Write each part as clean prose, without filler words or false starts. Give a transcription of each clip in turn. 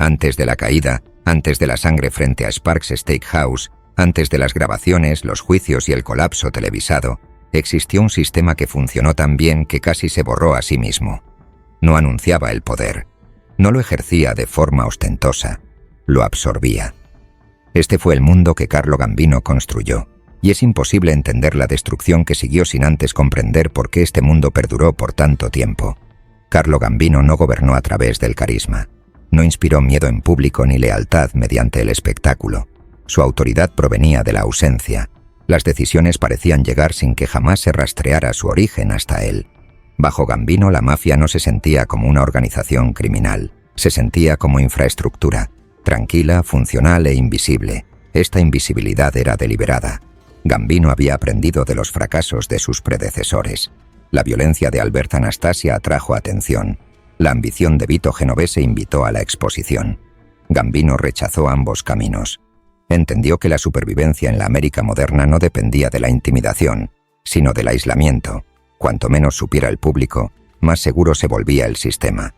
Antes de la caída, antes de la sangre frente a Sparks Steakhouse, antes de las grabaciones, los juicios y el colapso televisado, existió un sistema que funcionó tan bien que casi se borró a sí mismo. No anunciaba el poder, no lo ejercía de forma ostentosa, lo absorbía. Este fue el mundo que Carlo Gambino construyó, y es imposible entender la destrucción que siguió sin antes comprender por qué este mundo perduró por tanto tiempo. Carlo Gambino no gobernó a través del carisma, no inspiró miedo en público ni lealtad mediante el espectáculo. Su autoridad provenía de la ausencia. Las decisiones parecían llegar sin que jamás se rastreara su origen hasta él. Bajo Gambino, la mafia no se sentía como una organización criminal, se sentía como infraestructura, tranquila, funcional e invisible. Esta invisibilidad era deliberada. Gambino había aprendido de los fracasos de sus predecesores. La violencia de Albert Anastasia atrajo atención. La ambición de Vito Genovese invitó a la exposición. Gambino rechazó ambos caminos. Entendió que la supervivencia en la América moderna no dependía de la intimidación, sino del aislamiento. Cuanto menos supiera el público, más seguro se volvía el sistema.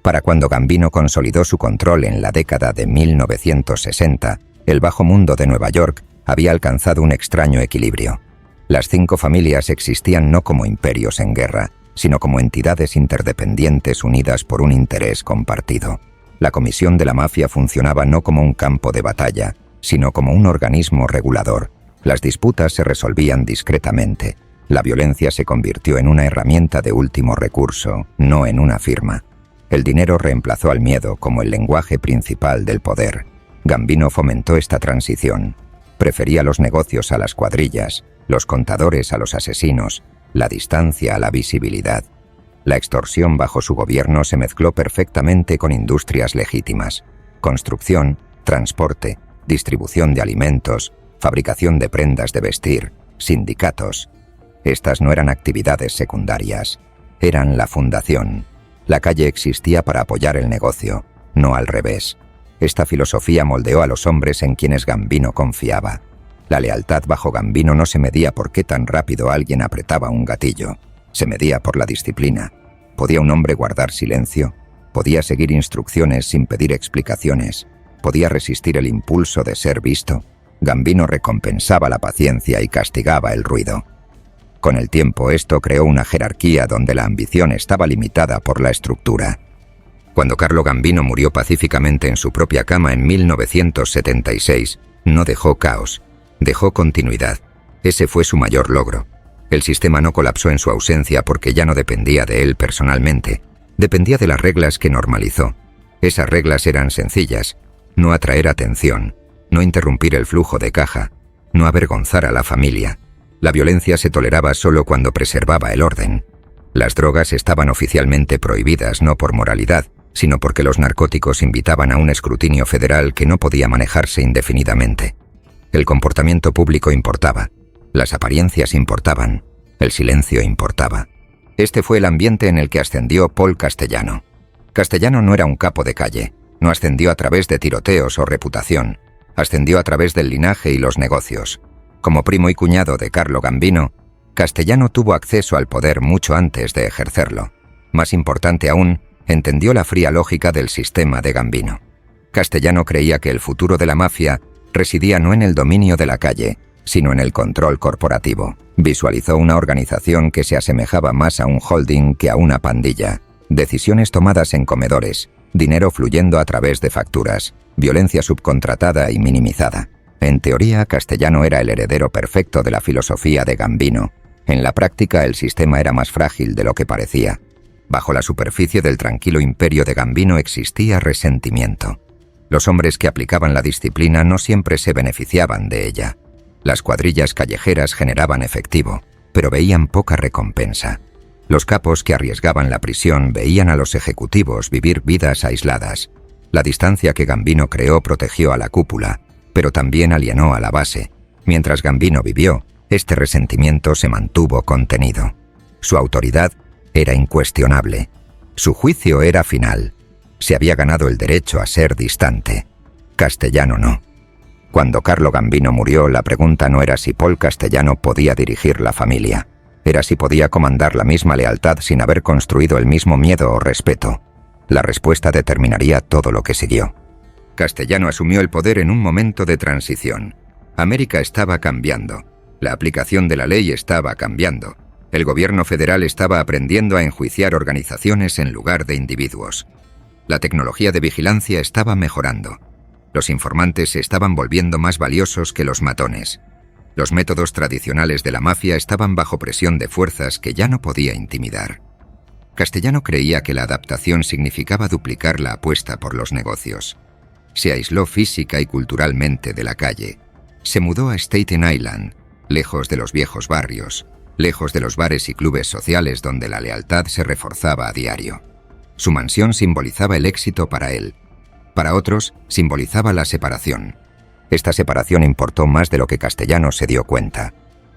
Para cuando Gambino consolidó su control en la década de 1960, el bajo mundo de Nueva York había alcanzado un extraño equilibrio. Las 5 familias existían no como imperios en guerra, sino como entidades interdependientes unidas por un interés compartido. La comisión de la mafia funcionaba no como un campo de batalla, sino como un organismo regulador. Las disputas se resolvían discretamente. La violencia se convirtió en una herramienta de último recurso, no en una firma. El dinero reemplazó al miedo como el lenguaje principal del poder. Gambino fomentó esta transición. Prefería los negocios a las cuadrillas, los contadores a los asesinos, la distancia a la visibilidad. La extorsión bajo su gobierno se mezcló perfectamente con industrias legítimas: construcción, transporte, distribución de alimentos, fabricación de prendas de vestir, sindicatos. Estas no eran actividades secundarias, eran la fundación. La calle existía para apoyar el negocio, no al revés. Esta filosofía moldeó a los hombres en quienes Gambino confiaba. La lealtad bajo Gambino no se medía por qué tan rápido alguien apretaba un gatillo. Se medía por la disciplina. ¿Podía un hombre guardar silencio? ¿Podía seguir instrucciones sin pedir explicaciones? ¿Podía resistir el impulso de ser visto? Gambino recompensaba la paciencia y castigaba el ruido. Con el tiempo esto creó una jerarquía donde la ambición estaba limitada por la estructura. Cuando Carlo Gambino murió pacíficamente en su propia cama en 1976, no dejó caos, dejó continuidad. Ese fue su mayor logro. El sistema no colapsó en su ausencia porque ya no dependía de él personalmente, dependía de las reglas que normalizó. Esas reglas eran sencillas: no atraer atención, no interrumpir el flujo de caja, no avergonzar a la familia. La violencia se toleraba solo cuando preservaba el orden. Las drogas estaban oficialmente prohibidas no por moralidad, sino porque los narcóticos invitaban a un escrutinio federal que no podía manejarse indefinidamente. El comportamiento público importaba, las apariencias importaban, el silencio importaba. Este fue el ambiente en el que ascendió Paul Castellano. Castellano no era un capo de calle, no ascendió a través de tiroteos o reputación, ascendió a través del linaje y los negocios. Como primo y cuñado de Carlo Gambino, Castellano tuvo acceso al poder mucho antes de ejercerlo. Más importante aún, entendió la fría lógica del sistema de Gambino. Castellano creía que el futuro de la mafia residía no en el dominio de la calle, sino en el control corporativo. Visualizó una organización que se asemejaba más a un holding que a una pandilla. Decisiones tomadas en comedores, dinero fluyendo a través de facturas, violencia subcontratada y minimizada. En teoría, Castellano era el heredero perfecto de la filosofía de Gambino. En la práctica, el sistema era más frágil de lo que parecía. Bajo la superficie del tranquilo imperio de Gambino existía resentimiento. Los hombres que aplicaban la disciplina no siempre se beneficiaban de ella. Las cuadrillas callejeras generaban efectivo, pero veían poca recompensa. Los capos que arriesgaban la prisión veían a los ejecutivos vivir vidas aisladas. La distancia que Gambino creó protegió a la cúpula, pero también alienó a la base. Mientras Gambino vivió, este resentimiento se mantuvo contenido. Su autoridad era incuestionable. Su juicio era final. Se había ganado el derecho a ser distante. Castellano no. Cuando Carlo Gambino murió, la pregunta no era si Paul Castellano podía dirigir la familia. Era si podía comandar la misma lealtad sin haber construido el mismo miedo o respeto. La respuesta determinaría todo lo que siguió. Castellano asumió el poder en un momento de transición. América estaba cambiando. La aplicación de la ley estaba cambiando. El gobierno federal estaba aprendiendo a enjuiciar organizaciones en lugar de individuos. La tecnología de vigilancia estaba mejorando. Los informantes se estaban volviendo más valiosos que los matones. Los métodos tradicionales de la mafia estaban bajo presión de fuerzas que ya no podía intimidar. Castellano creía que la adaptación significaba duplicar la apuesta por los negocios. Se aisló física y culturalmente de la calle. Se mudó a Staten Island, lejos de los viejos barrios, lejos de los bares y clubes sociales donde la lealtad se reforzaba a diario. Su mansión simbolizaba el éxito para él. Para otros, simbolizaba la separación. Esta separación importó más de lo que Castellano se dio cuenta.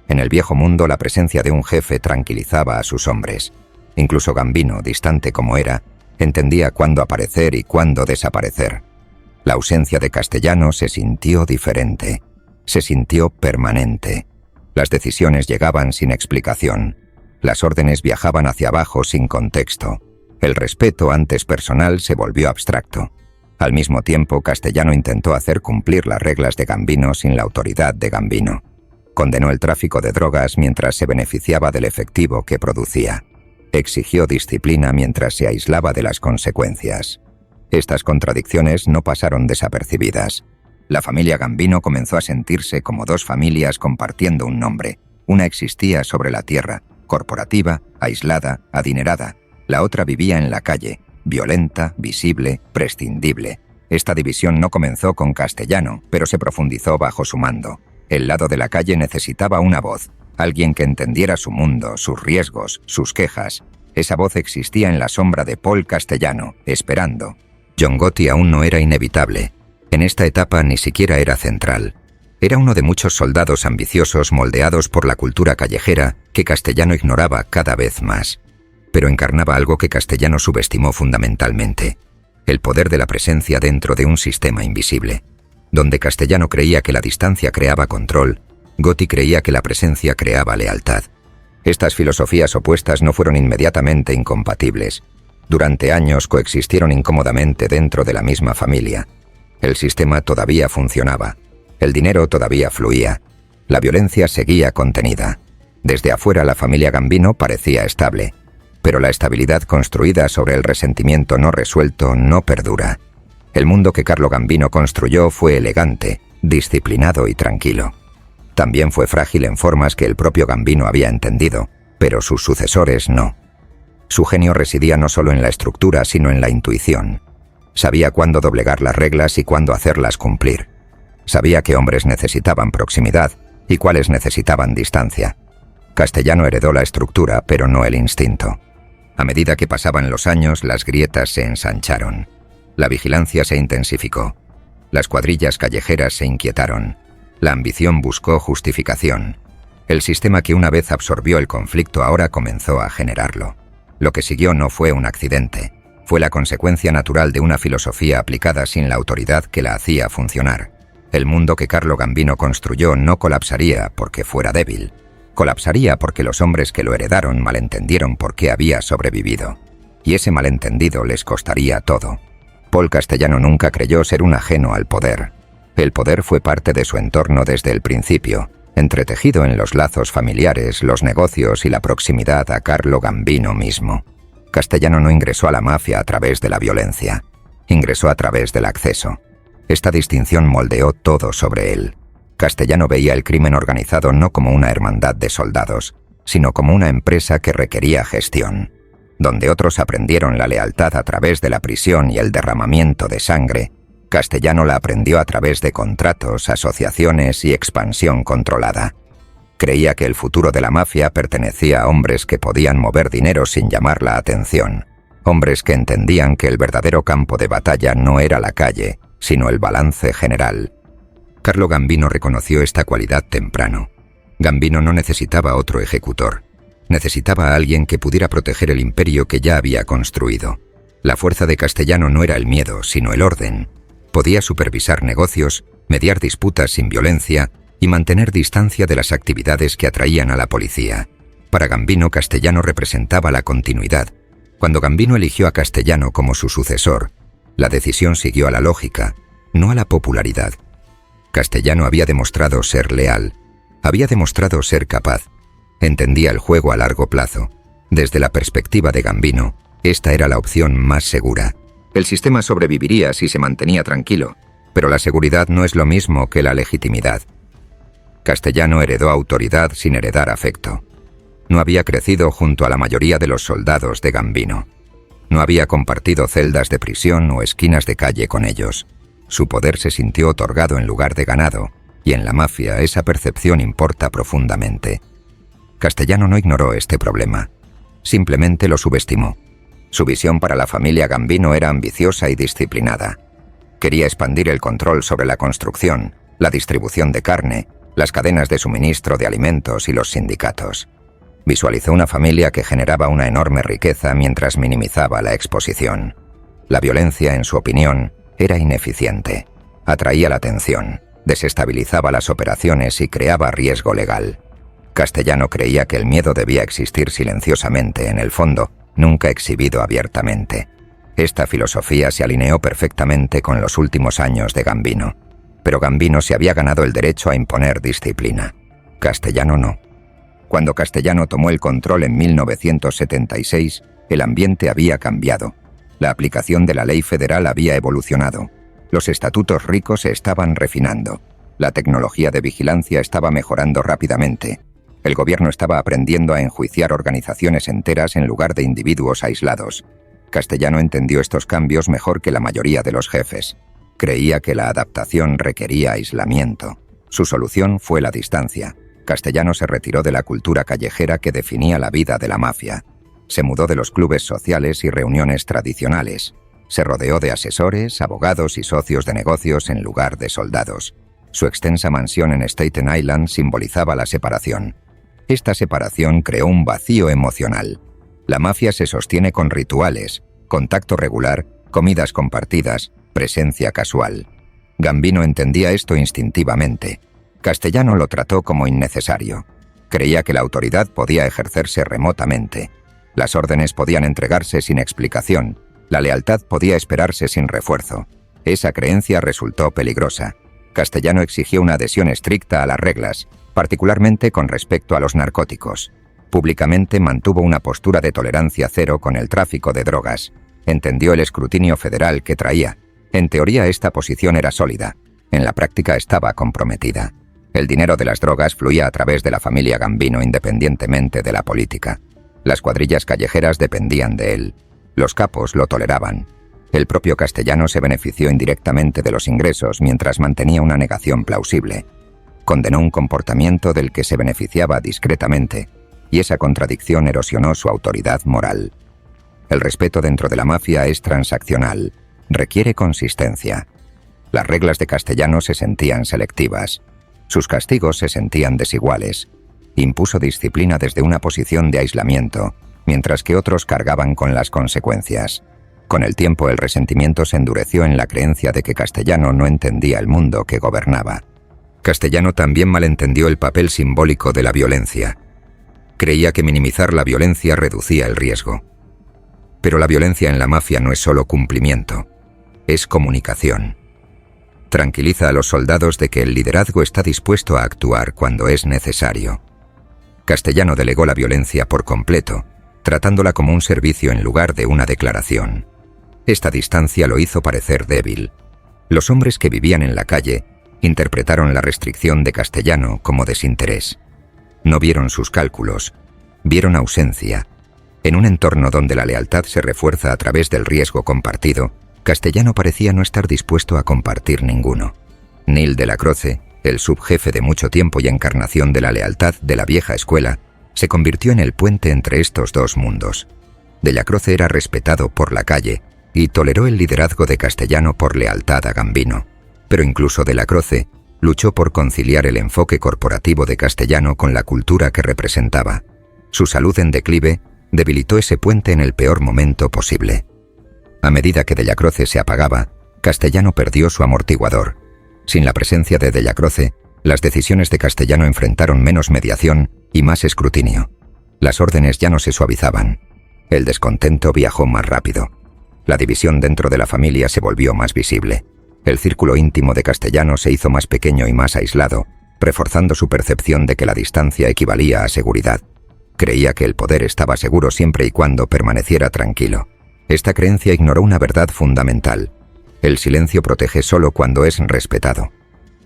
En el viejo mundo, la presencia de un jefe tranquilizaba a sus hombres. Incluso Gambino, distante como era, entendía cuándo aparecer y cuándo desaparecer. La ausencia de Castellano se sintió diferente. Se sintió permanente. Las decisiones llegaban sin explicación. Las órdenes viajaban hacia abajo sin contexto. El respeto antes personal se volvió abstracto. Al mismo tiempo, Castellano intentó hacer cumplir las reglas de Gambino sin la autoridad de Gambino. Condenó el tráfico de drogas mientras se beneficiaba del efectivo que producía. Exigió disciplina mientras se aislaba de las consecuencias. Estas contradicciones no pasaron desapercibidas. La familia Gambino comenzó a sentirse como dos familias compartiendo un nombre. Una existía sobre la tierra, corporativa, aislada, adinerada. La otra vivía en la calle, violenta, visible, prescindible. Esta división no comenzó con Castellano, pero se profundizó bajo su mando. El lado de la calle necesitaba una voz, alguien que entendiera su mundo, sus riesgos, sus quejas. Esa voz existía en la sombra de Paul Castellano, esperando. John Gotti aún no era inevitable. En esta etapa ni siquiera era central. Era uno de muchos soldados ambiciosos moldeados por la cultura callejera que Castellano ignoraba cada vez más. Pero encarnaba algo que Castellano subestimó fundamentalmente: el poder de la presencia dentro de un sistema invisible. Donde Castellano creía que la distancia creaba control, Gotti creía que la presencia creaba lealtad. Estas filosofías opuestas no fueron inmediatamente incompatibles. Durante años coexistieron incómodamente dentro de la misma familia. El sistema todavía funcionaba. El dinero todavía fluía. La violencia seguía contenida. Desde afuera la familia Gambino parecía estable. Pero la estabilidad construida sobre el resentimiento no resuelto no perdura. El mundo que Carlo Gambino construyó fue elegante, disciplinado y tranquilo. También fue frágil en formas que el propio Gambino había entendido, pero sus sucesores no. Su genio residía no solo en la estructura, sino en la intuición. Sabía cuándo doblegar las reglas y cuándo hacerlas cumplir. Sabía qué hombres necesitaban proximidad y cuáles necesitaban distancia. Castellano heredó la estructura, pero no el instinto. A medida que pasaban los años, las grietas se ensancharon. La vigilancia se intensificó. Las cuadrillas callejeras se inquietaron. La ambición buscó justificación. El sistema que una vez absorbió el conflicto ahora comenzó a generarlo. Lo que siguió no fue un accidente. Fue la consecuencia natural de una filosofía aplicada sin la autoridad que la hacía funcionar. El mundo que Carlo Gambino construyó no colapsaría porque fuera débil. Colapsaría porque los hombres que lo heredaron malentendieron por qué había sobrevivido. Y ese malentendido les costaría todo. Paul Castellano nunca creyó ser un ajeno al poder. El poder fue parte de su entorno desde el principio, entretejido en los lazos familiares, los negocios y la proximidad a Carlo Gambino mismo. Castellano no ingresó a la mafia a través de la violencia. Ingresó a través del acceso. Esta distinción moldeó todo sobre él. Castellano veía el crimen organizado no como una hermandad de soldados, sino como una empresa que requería gestión. Donde otros aprendieron la lealtad a través de la prisión y el derramamiento de sangre, Castellano la aprendió a través de contratos, asociaciones y expansión controlada. Creía que el futuro de la mafia pertenecía a hombres que podían mover dinero sin llamar la atención. Hombres que entendían que el verdadero campo de batalla no era la calle, sino el balance general. Carlo Gambino reconoció esta cualidad temprano. Gambino no necesitaba otro ejecutor. Necesitaba a alguien que pudiera proteger el imperio que ya había construido. La fuerza de Castellano no era el miedo, sino el orden. Podía supervisar negocios, mediar disputas sin violencia y mantener distancia de las actividades que atraían a la policía. Para Gambino, Castellano representaba la continuidad. Cuando Gambino eligió a Castellano como su sucesor, la decisión siguió a la lógica. no a la popularidad. Castellano había demostrado ser leal, había demostrado ser capaz, entendía el juego a largo plazo. Desde la perspectiva de Gambino, esta era la opción más segura. El sistema sobreviviría si se mantenía tranquilo, pero la seguridad no es lo mismo que la legitimidad. Castellano heredó autoridad sin heredar afecto. No había crecido junto a la mayoría de los soldados de Gambino. No había compartido celdas de prisión o esquinas de calle con ellos. Su poder se sintió otorgado en lugar de ganado, y en la mafia esa percepción importa profundamente. Castellano no ignoró este problema. Simplemente lo subestimó. Su visión para la familia Gambino era ambiciosa y disciplinada. Quería expandir el control sobre la construcción, la distribución de carne, las cadenas de suministro de alimentos y los sindicatos. Visualizó una familia que generaba una enorme riqueza mientras minimizaba la exposición. La violencia, en su opinión, era ineficiente. Atraía la atención, desestabilizaba las operaciones y creaba riesgo legal. Castellano creía que el miedo debía existir silenciosamente en el fondo, nunca exhibido abiertamente. Esta filosofía se alineó perfectamente con los últimos años de Gambino. Pero Gambino se había ganado el derecho a imponer disciplina. Castellano no. Cuando Castellano tomó el control en 1976, el ambiente había cambiado. La aplicación de la ley federal había evolucionado. Los estatutos ricos se estaban refinando. La tecnología de vigilancia estaba mejorando rápidamente. El gobierno estaba aprendiendo a enjuiciar organizaciones enteras en lugar de individuos aislados. Castellano entendió estos cambios mejor que la mayoría de los jefes. Creía que la adaptación requería aislamiento. Su solución fue la distancia. Castellano se retiró de la cultura callejera que definía la vida de la mafia. Se mudó de los clubes sociales y reuniones tradicionales. Se rodeó de asesores, abogados y socios de negocios en lugar de soldados. Su extensa mansión en Staten Island simbolizaba la separación. Esta separación creó un vacío emocional. La mafia se sostiene con rituales, contacto regular, comidas compartidas, presencia casual. Gambino entendía esto instintivamente. Castellano lo trató como innecesario. Creía que la autoridad podía ejercerse remotamente. Las órdenes podían entregarse sin explicación. La lealtad podía esperarse sin refuerzo. Esa creencia resultó peligrosa. Castellano exigió una adhesión estricta a las reglas, particularmente con respecto a los narcóticos. Públicamente mantuvo una postura de tolerancia cero con el tráfico de drogas. Entendió el escrutinio federal que traía. En teoría esta posición era sólida. En la práctica estaba comprometida. El dinero de las drogas fluía a través de la familia Gambino independientemente de la política. Las cuadrillas callejeras dependían de él. Los capos lo toleraban. El propio Castellano se benefició indirectamente de los ingresos mientras mantenía una negación plausible. Condenó un comportamiento del que se beneficiaba discretamente, y esa contradicción erosionó su autoridad moral. El respeto dentro de la mafia es transaccional, requiere consistencia. Las reglas de Castellano se sentían selectivas. Sus castigos se sentían desiguales. Impuso disciplina desde una posición de aislamiento, mientras que otros cargaban con las consecuencias. Con el tiempo el resentimiento se endureció en la creencia de que Castellano no entendía el mundo que gobernaba. Castellano también malentendió el papel simbólico de la violencia. Creía que minimizar la violencia reducía el riesgo. Pero la violencia en la mafia no es solo cumplimiento, es comunicación. Tranquiliza a los soldados de que el liderazgo está dispuesto a actuar cuando es necesario. Castellano delegó la violencia por completo, tratándola como un servicio en lugar de una declaración. Esta distancia lo hizo parecer débil. Los hombres que vivían en la calle interpretaron la restricción de Castellano como desinterés. No vieron sus cálculos, vieron ausencia. En un entorno donde la lealtad se refuerza a través del riesgo compartido, Castellano parecía no estar dispuesto a compartir ninguno. Neil Delacroce, el subjefe de mucho tiempo y encarnación de la lealtad de la vieja escuela, se convirtió en el puente entre estos dos mundos. Delacroce era respetado por la calle y toleró el liderazgo de Castellano por lealtad a Gambino. Pero incluso Delacroce luchó por conciliar el enfoque corporativo de Castellano con la cultura que representaba. Su salud en declive debilitó ese puente en el peor momento posible. A medida que Delacroce se apagaba, Castellano perdió su amortiguador. Sin la presencia de Delacroce, las decisiones de Castellano enfrentaron menos mediación y más escrutinio. Las órdenes ya no se suavizaban. El descontento viajó más rápido. La división dentro de la familia se volvió más visible. El círculo íntimo de Castellano se hizo más pequeño y más aislado, reforzando su percepción de que la distancia equivalía a seguridad. Creía que el poder estaba seguro siempre y cuando permaneciera tranquilo. Esta creencia ignoró una verdad fundamental. El silencio protege solo cuando es respetado.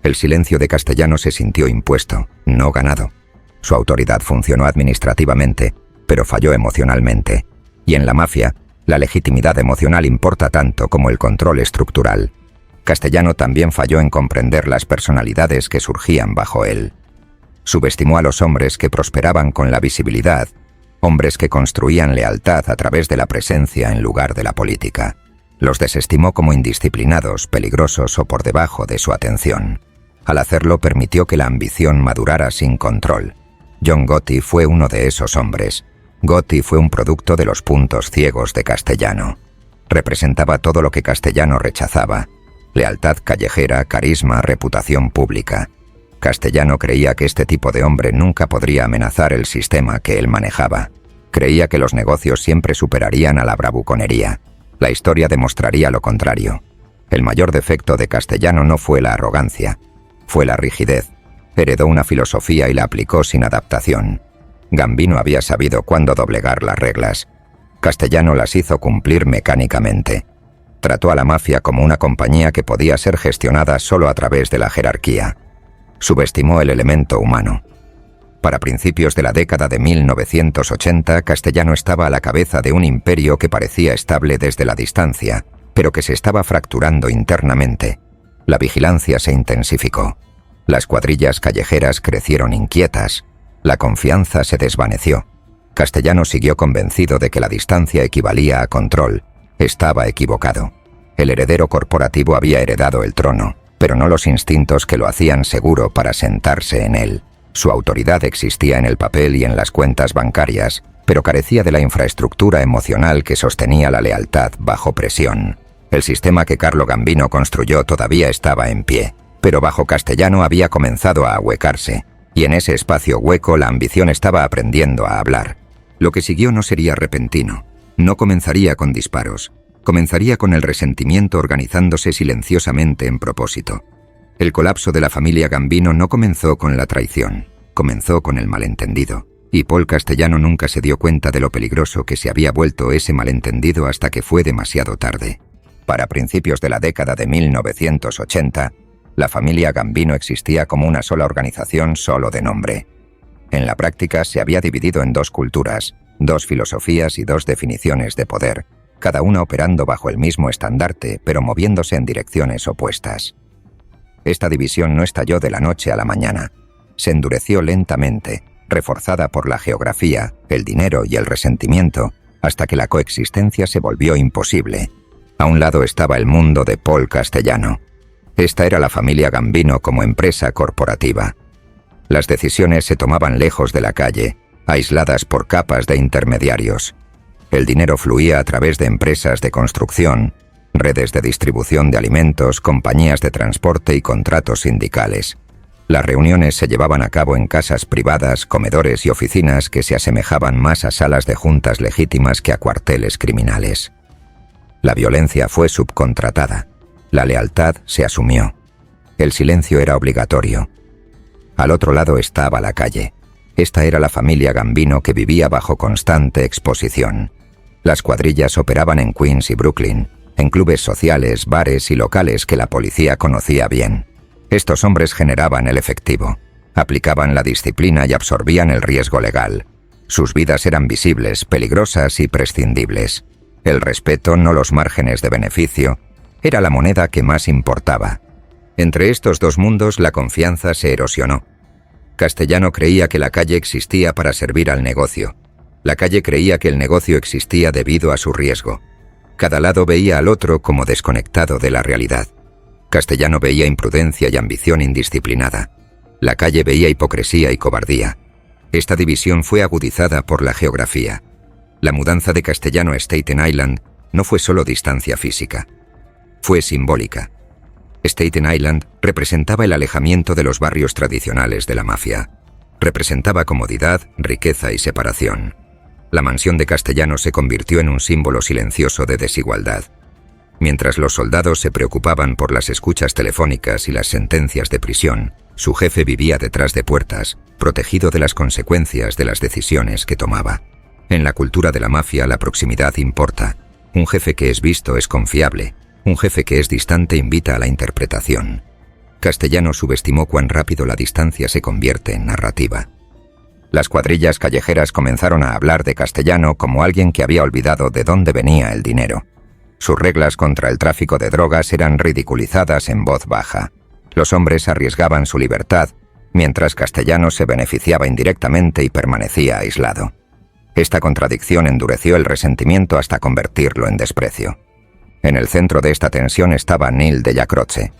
El silencio de Castellano se sintió impuesto, no ganado. Su autoridad funcionó administrativamente, pero falló emocionalmente. Y en la mafia, la legitimidad emocional importa tanto como el control estructural. Castellano también falló en comprender las personalidades que surgían bajo él. Subestimó a los hombres que prosperaban con la visibilidad, hombres que construían lealtad a través de la presencia en lugar de la política. Los desestimó como indisciplinados, peligrosos o por debajo de su atención. Al hacerlo permitió que la ambición madurara sin control. John Gotti fue uno de esos hombres. Gotti fue un producto de los puntos ciegos de Castellano. Representaba todo lo que Castellano rechazaba: lealtad callejera, carisma, reputación pública. Castellano creía que este tipo de hombre nunca podría amenazar el sistema que él manejaba. Creía que los negocios siempre superarían a la bravuconería. La historia demostraría lo contrario. El mayor defecto de Castellano no fue la arrogancia, fue la rigidez. Heredó una filosofía y la aplicó sin adaptación. Gambino había sabido cuándo doblegar las reglas. Castellano las hizo cumplir mecánicamente. Trató a la mafia como una compañía que podía ser gestionada solo a través de la jerarquía. Subestimó el elemento humano. Para principios de la década de 1980, Castellano estaba a la cabeza de un imperio que parecía estable desde la distancia, pero que se estaba fracturando internamente. La vigilancia se intensificó. Las cuadrillas callejeras crecieron inquietas. La confianza se desvaneció. Castellano siguió convencido de que la distancia equivalía a control. Estaba equivocado. El heredero corporativo había heredado el trono, pero no los instintos que lo hacían seguro para sentarse en él. Su autoridad existía en el papel y en las cuentas bancarias, pero carecía de la infraestructura emocional que sostenía la lealtad bajo presión. El sistema que Carlo Gambino construyó todavía estaba en pie, pero bajo Castellano había comenzado a ahuecarse, y en ese espacio hueco la ambición estaba aprendiendo a hablar. Lo que siguió no sería repentino. No comenzaría con disparos. Comenzaría con el resentimiento organizándose silenciosamente en propósito. El colapso de la familia Gambino no comenzó con la traición, comenzó con el malentendido, y Paul Castellano nunca se dio cuenta de lo peligroso que se había vuelto ese malentendido hasta que fue demasiado tarde. Para principios de la década de 1980, la familia Gambino existía como una sola organización solo de nombre. En la práctica se había dividido en dos culturas, dos filosofías y dos definiciones de poder, cada una operando bajo el mismo estandarte, pero moviéndose en direcciones opuestas. Esta división no estalló de la noche a la mañana. Se endureció lentamente, reforzada por la geografía, el dinero y el resentimiento, hasta que la coexistencia se volvió imposible. A un lado estaba el mundo de Paul Castellano. Esta era la familia Gambino como empresa corporativa. Las decisiones se tomaban lejos de la calle, aisladas por capas de intermediarios. El dinero fluía a través de empresas de construcción, redes de distribución de alimentos, compañías de transporte y contratos sindicales. Las reuniones se llevaban a cabo en casas privadas, comedores y oficinas que se asemejaban más a salas de juntas legítimas que a cuarteles criminales. La violencia fue subcontratada. La lealtad se asumió. El silencio era obligatorio. Al otro lado estaba la calle. Esta era la familia Gambino que vivía bajo constante exposición. Las cuadrillas operaban en Queens y Brooklyn, en clubes sociales, bares y locales que la policía conocía bien. Estos hombres generaban el efectivo, aplicaban la disciplina y absorbían el riesgo legal. Sus vidas eran visibles, peligrosas y prescindibles. El respeto, no los márgenes de beneficio, era la moneda que más importaba. Entre estos dos mundos la confianza se erosionó. Castellano creía que la calle existía para servir al negocio. La calle creía que el negocio existía debido a su riesgo. Cada lado veía al otro como desconectado de la realidad. Castellano veía imprudencia y ambición indisciplinada. La calle veía hipocresía y cobardía. Esta división fue agudizada por la geografía. La mudanza de Castellano a Staten Island no fue solo distancia física. Fue simbólica. Staten Island representaba el alejamiento de los barrios tradicionales de la mafia. Representaba comodidad, riqueza y separación. La mansión de Castellano se convirtió en un símbolo silencioso de desigualdad. Mientras los soldados se preocupaban por las escuchas telefónicas y las sentencias de prisión, su jefe vivía detrás de puertas, protegido de las consecuencias de las decisiones que tomaba. En la cultura de la mafia la proximidad importa. Un jefe que es visto es confiable. Un jefe que es distante invita a la interpretación. Castellano subestimó cuán rápido la distancia se convierte en narrativa. Las cuadrillas callejeras comenzaron a hablar de Castellano como alguien que había olvidado de dónde venía el dinero. Sus reglas contra el tráfico de drogas eran ridiculizadas en voz baja. Los hombres arriesgaban su libertad, mientras Castellano se beneficiaba indirectamente y permanecía aislado. Esta contradicción endureció el resentimiento hasta convertirlo en desprecio. En el centro de esta tensión estaba Neil Dellacroce.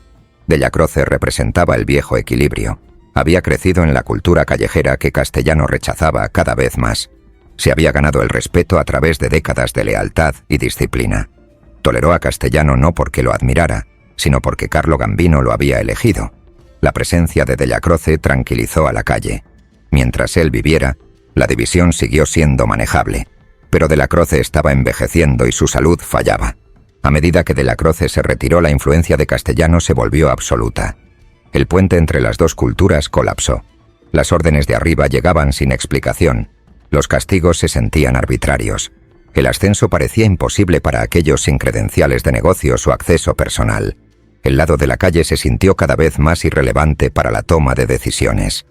Dellacroce representaba el viejo equilibrio. Había crecido en la cultura callejera que Castellano rechazaba cada vez más. Se había ganado el respeto a través de décadas de lealtad y disciplina. Toleró a Castellano no porque lo admirara, sino porque Carlo Gambino lo había elegido. La presencia de Dellacroce tranquilizó a la calle. Mientras él viviera, la división siguió siendo manejable, pero Dellacroce estaba envejeciendo y su salud fallaba. A medida que Dellacroce se retiró, la influencia de Castellano se volvió absoluta. El puente entre las dos culturas colapsó. Las órdenes de arriba llegaban sin explicación. Los castigos se sentían arbitrarios. El ascenso parecía imposible para aquellos sin credenciales de negocios o acceso personal. El lado de la calle se sintió cada vez más irrelevante para la toma de decisiones.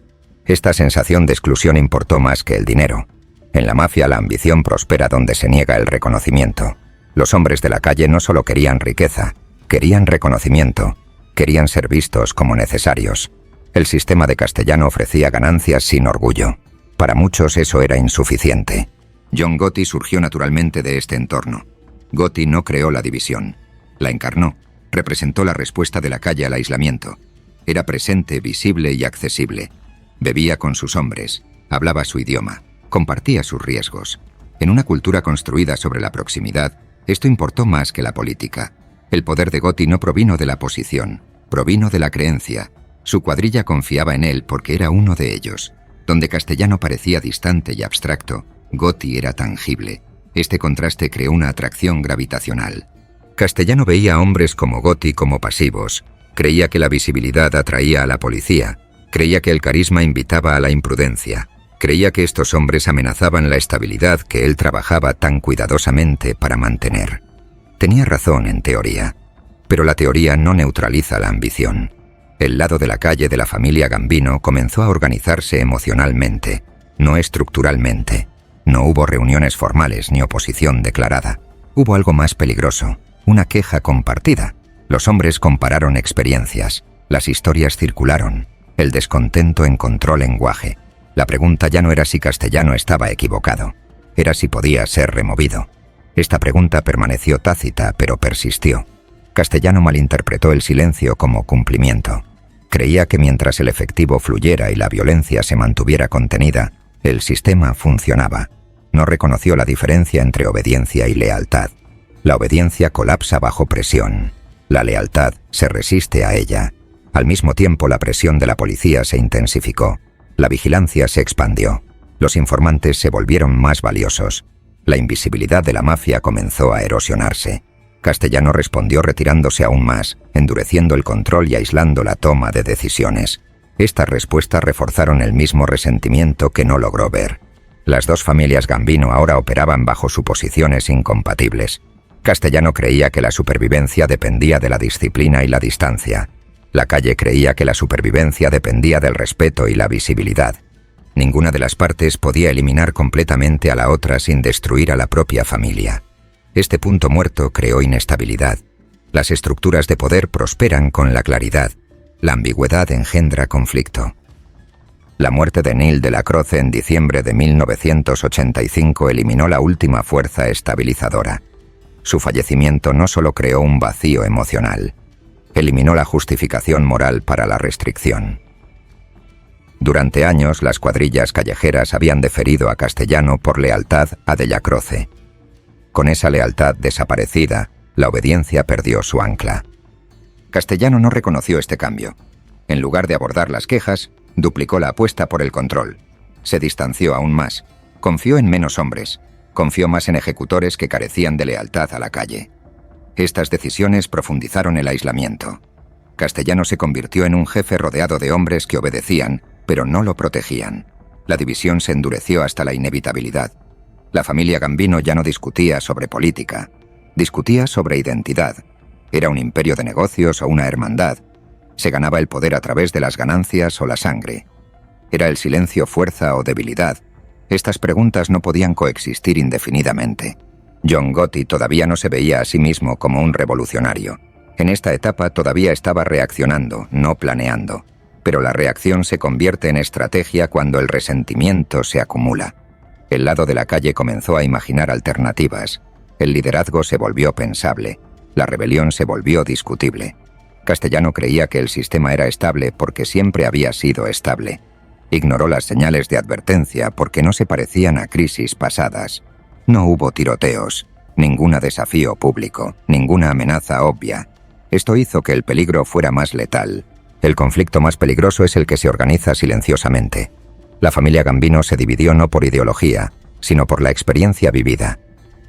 Esta sensación de exclusión importó más que el dinero. En la mafia la ambición prospera donde se niega el reconocimiento. Los hombres de la calle no solo querían riqueza, querían reconocimiento, querían ser vistos como necesarios. El sistema de Castellano ofrecía ganancias sin orgullo. Para muchos eso era insuficiente. John Gotti surgió naturalmente de este entorno. Gotti no creó la división, la encarnó, representó la respuesta de la calle al aislamiento. Era presente, visible y accesible. Bebía con sus hombres, hablaba su idioma, compartía sus riesgos. En una cultura construida sobre la proximidad, esto importó más que la política. El poder de Gotti no provino de la posición, provino de la creencia. Su cuadrilla confiaba en él porque era uno de ellos. Donde Castellano parecía distante y abstracto, Gotti era tangible. Este contraste creó una atracción gravitacional. Castellano veía a hombres como Gotti como pasivos. Creía que la visibilidad atraía a la policía. Creía que el carisma invitaba a la imprudencia. Creía que estos hombres amenazaban la estabilidad que él trabajaba tan cuidadosamente para mantener. Tenía razón en teoría, pero la teoría no neutraliza la ambición. El lado de la calle de la familia Gambino comenzó a organizarse emocionalmente, no estructuralmente. No hubo reuniones formales ni oposición declarada. Hubo algo más peligroso, una queja compartida. Los hombres compararon experiencias, las historias circularon, el descontento encontró lenguaje. La pregunta ya no era si Castellano estaba equivocado, era si podía ser removido. Esta pregunta permaneció tácita, pero persistió. Castellano malinterpretó el silencio como cumplimiento. Creía que mientras el efectivo fluyera y la violencia se mantuviera contenida, el sistema funcionaba. No reconoció la diferencia entre obediencia y lealtad. La obediencia colapsa bajo presión. La lealtad se resiste a ella. Al mismo tiempo, la presión de la policía se intensificó. La vigilancia se expandió. Los informantes se volvieron más valiosos. La invisibilidad de la mafia comenzó a erosionarse. Castellano respondió retirándose aún más, endureciendo el control y aislando la toma de decisiones. Estas respuestas reforzaron el mismo resentimiento que no logró ver. Las dos familias Gambino ahora operaban bajo suposiciones incompatibles. Castellano creía que la supervivencia dependía de la disciplina y la distancia. La calle creía que la supervivencia dependía del respeto y la visibilidad. Ninguna de las partes podía eliminar completamente a la otra sin destruir a la propia familia. Este punto muerto creó inestabilidad. Las estructuras de poder prosperan con la claridad. La ambigüedad engendra conflicto. La muerte de Neil Dellacroce en diciembre de 1985 eliminó la última fuerza estabilizadora. Su fallecimiento no solo creó un vacío emocional, eliminó la justificación moral para la restricción. Durante años, las cuadrillas callejeras habían deferido a Castellano por lealtad a Dellacroce. Con esa lealtad desaparecida, la obediencia perdió su ancla. Castellano no reconoció este cambio. En lugar de abordar las quejas, duplicó la apuesta por el control. Se distanció aún más. Confió en menos hombres. Confió más en ejecutores que carecían de lealtad a la calle. Estas decisiones profundizaron el aislamiento. Castellano se convirtió en un jefe rodeado de hombres que obedecían, pero no lo protegían. La división se endureció hasta la inevitabilidad. La familia Gambino ya no discutía sobre política, discutía sobre identidad. Era un imperio de negocios o una hermandad. Se ganaba el poder a través de las ganancias o la sangre. ¿Era el silencio fuerza o debilidad? Estas preguntas no podían coexistir indefinidamente. John Gotti todavía no se veía a sí mismo como un revolucionario. En esta etapa todavía estaba reaccionando, no planeando. Pero la reacción se convierte en estrategia cuando el resentimiento se acumula. El lado de la calle comenzó a imaginar alternativas. El liderazgo se volvió pensable. La rebelión se volvió discutible. Castellano creía que el sistema era estable porque siempre había sido estable. Ignoró las señales de advertencia porque no se parecían a crisis pasadas. No hubo tiroteos, ningún desafío público, ninguna amenaza obvia. Esto hizo que el peligro fuera más letal. El conflicto más peligroso es el que se organiza silenciosamente. La familia Gambino se dividió no por ideología, sino por la experiencia vivida.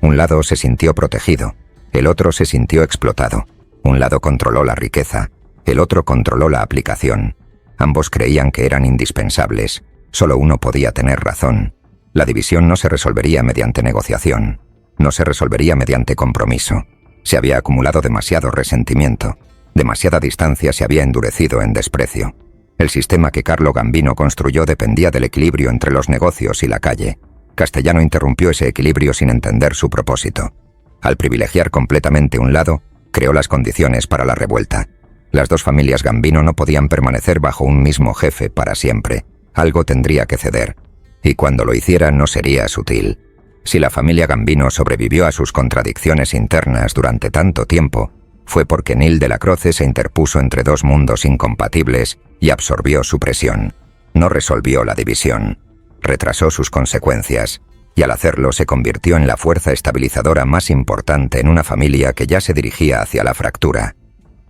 Un lado se sintió protegido, el otro se sintió explotado. Un lado controló la riqueza, el otro controló la aplicación. Ambos creían que eran indispensables, solo uno podía tener razón. La división no se resolvería mediante negociación, no se resolvería mediante compromiso. Se había acumulado demasiado resentimiento, demasiada distancia se había endurecido en desprecio. El sistema que Carlo Gambino construyó dependía del equilibrio entre los negocios y la calle. Castellano interrumpió ese equilibrio sin entender su propósito. Al privilegiar completamente un lado, creó las condiciones para la revuelta. Las dos familias Gambino no podían permanecer bajo un mismo jefe para siempre. Algo tendría que ceder. Y cuando lo hiciera no sería sutil. Si la familia Gambino sobrevivió a sus contradicciones internas durante tanto tiempo, fue porque Neil de la Croce se interpuso entre dos mundos incompatibles y absorbió su presión. No resolvió la división. Retrasó sus consecuencias, y al hacerlo se convirtió en la fuerza estabilizadora más importante en una familia que ya se dirigía hacia la fractura.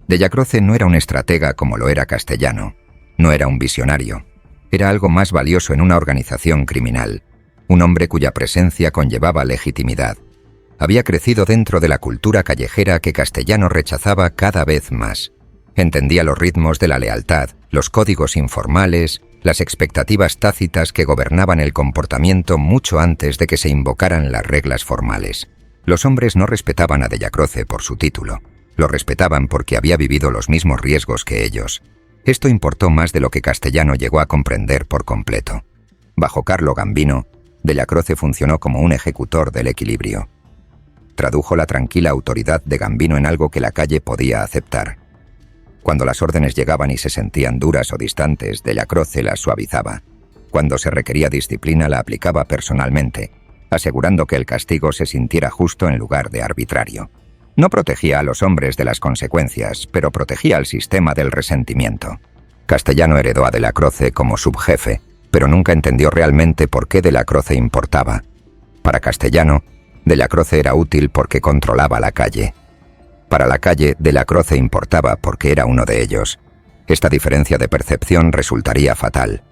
Della Croce no era un estratega como lo era Castellano. No era un visionario. Era algo más valioso en una organización criminal. Un hombre cuya presencia conllevaba legitimidad. Había crecido dentro de la cultura callejera que Castellano rechazaba cada vez más. Entendía los ritmos de la lealtad, los códigos informales, las expectativas tácitas que gobernaban el comportamiento mucho antes de que se invocaran las reglas formales. Los hombres no respetaban a Della Croce por su título. Lo respetaban porque había vivido los mismos riesgos que ellos. Esto importó más de lo que Castellano llegó a comprender por completo. Bajo Carlo Gambino, Della Croce funcionó como un ejecutor del equilibrio. Tradujo la tranquila autoridad de Gambino en algo que la calle podía aceptar. Cuando las órdenes llegaban y se sentían duras o distantes, Della Croce las suavizaba. Cuando se requería disciplina, la aplicaba personalmente, asegurando que el castigo se sintiera justo en lugar de arbitrario. No protegía a los hombres de las consecuencias, pero protegía al sistema del resentimiento. Castellano heredó a Della Croce como subjefe, pero nunca entendió realmente por qué Della Croce importaba. Para Castellano, Della Croce era útil porque controlaba la calle. Para la calle, Della Croce importaba porque era uno de ellos. Esta diferencia de percepción resultaría fatal.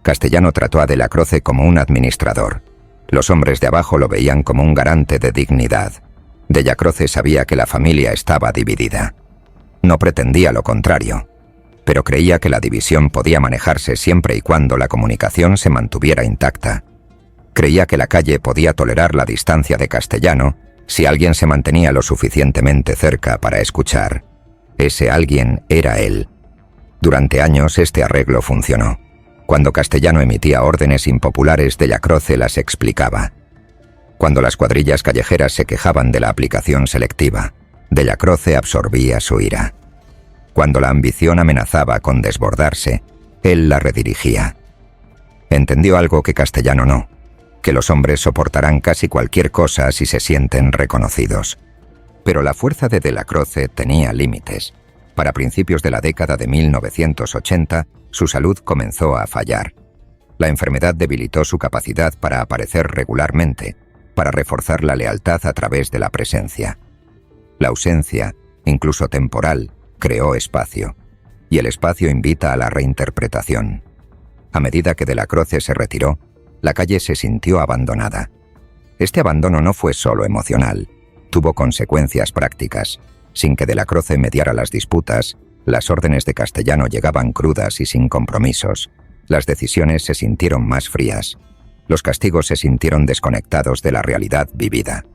Castellano trató a Della Croce como un administrador. Los hombres de abajo lo veían como un garante de dignidad. Della Croce sabía que la familia estaba dividida. No pretendía lo contrario, pero creía que la división podía manejarse siempre y cuando la comunicación se mantuviera intacta. Creía que la calle podía tolerar la distancia de Castellano si alguien se mantenía lo suficientemente cerca para escuchar. Ese alguien era él. Durante años este arreglo funcionó. Cuando Castellano emitía órdenes impopulares, Della Croce las explicaba. Cuando las cuadrillas callejeras se quejaban de la aplicación selectiva, Della Croce absorbía su ira. Cuando la ambición amenazaba con desbordarse, él la redirigía. Entendió algo que Castellano no, que los hombres soportarán casi cualquier cosa si se sienten reconocidos. Pero la fuerza de Della Croce tenía límites. Para principios de la década de 1980, su salud comenzó a fallar. La enfermedad debilitó su capacidad para aparecer regularmente, para reforzar la lealtad a través de la presencia. La ausencia, incluso temporal, creó espacio, y el espacio invita a la reinterpretación. A medida que Della Croce se retiró, la calle se sintió abandonada. Este abandono no fue solo emocional, tuvo consecuencias prácticas. Sin que De la Croce mediara las disputas, las órdenes de Castellano llegaban crudas y sin compromisos. Las decisiones se sintieron más frías. Los castigos se sintieron desconectados de la realidad vivida.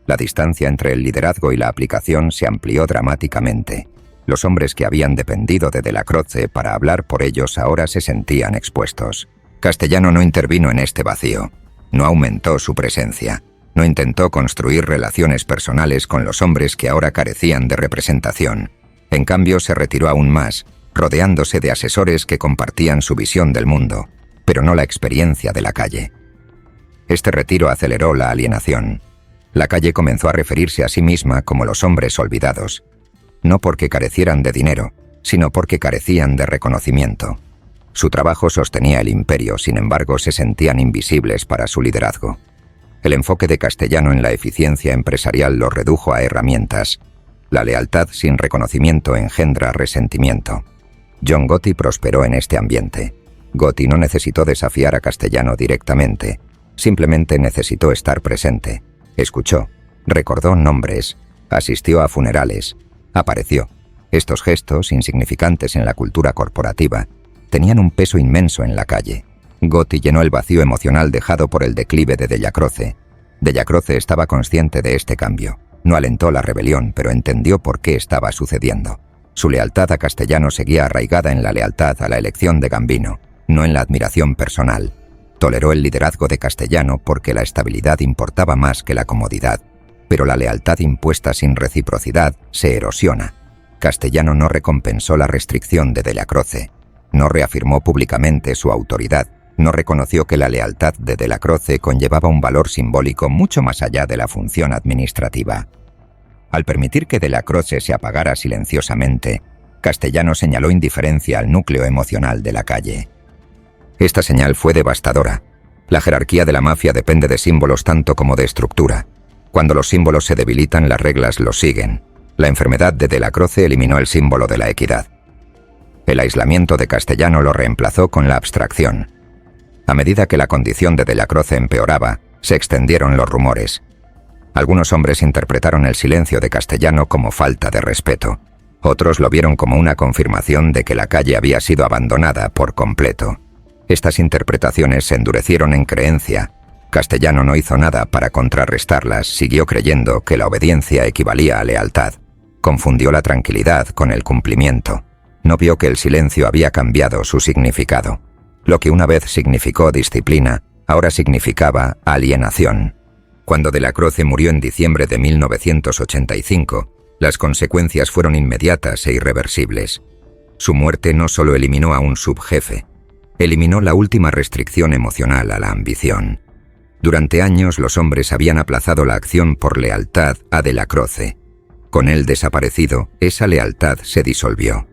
La distancia entre el liderazgo y la aplicación se amplió dramáticamente. Los hombres que habían dependido de la Croce para hablar por ellos ahora se sentían expuestos. Castellano no intervino en este vacío. No aumentó su presencia. No intentó construir relaciones personales con los hombres que ahora carecían de representación. En cambio, se retiró aún más, rodeándose de asesores que compartían su visión del mundo, pero no la experiencia de la calle. Este retiro aceleró la alienación. La calle comenzó a referirse a sí misma como los hombres olvidados, no porque carecieran de dinero, sino porque carecían de reconocimiento. Su trabajo sostenía el imperio, sin embargo, se sentían invisibles para su liderazgo. El enfoque de Castellano en la eficiencia empresarial los redujo a herramientas. La lealtad sin reconocimiento engendra resentimiento. John Gotti prosperó en este ambiente. Gotti no necesitó desafiar a Castellano directamente, simplemente necesitó estar presente. Escuchó, recordó nombres, asistió a funerales, apareció. Estos gestos, insignificantes en la cultura corporativa, tenían un peso inmenso en la calle. Gotti llenó el vacío emocional dejado por el declive de la Croce. De la Croce estaba consciente de este cambio. No alentó la rebelión, pero entendió por qué estaba sucediendo. Su lealtad a Castellano seguía arraigada en la lealtad a la elección de Gambino, no en la admiración personal. Toleró el liderazgo de Castellano porque la estabilidad importaba más que la comodidad, pero la lealtad impuesta sin reciprocidad se erosiona. Castellano no recompensó la restricción de la Croce, no reafirmó públicamente su autoridad, no reconoció que la lealtad de la Croce conllevaba un valor simbólico mucho más allá de la función administrativa. Al permitir que de la Croce se apagara silenciosamente, Castellano señaló indiferencia al núcleo emocional de la calle. Esta señal fue devastadora. La jerarquía de la mafia depende de símbolos tanto como de estructura. Cuando los símbolos se debilitan, las reglas los siguen. La enfermedad de la Croce eliminó el símbolo de la equidad. El aislamiento de Castellano lo reemplazó con la abstracción. A medida que la condición de la Croce empeoraba, se extendieron los rumores. Algunos hombres interpretaron el silencio de Castellano como falta de respeto. Otros lo vieron como una confirmación de que la calle había sido abandonada por completo. Estas interpretaciones se endurecieron en creencia. Castellano no hizo nada para contrarrestarlas, siguió creyendo que la obediencia equivalía a lealtad. Confundió la tranquilidad con el cumplimiento. No vio que el silencio había cambiado su significado. Lo que una vez significó disciplina, ahora significaba alienación. Cuando de la Croce murió en diciembre de 1985, las consecuencias fueron inmediatas e irreversibles. Su muerte no solo eliminó a un subjefe, eliminó la última restricción emocional a la ambición. Durante años los hombres habían aplazado la acción por lealtad a de la Croce. Con él desaparecido, esa lealtad se disolvió.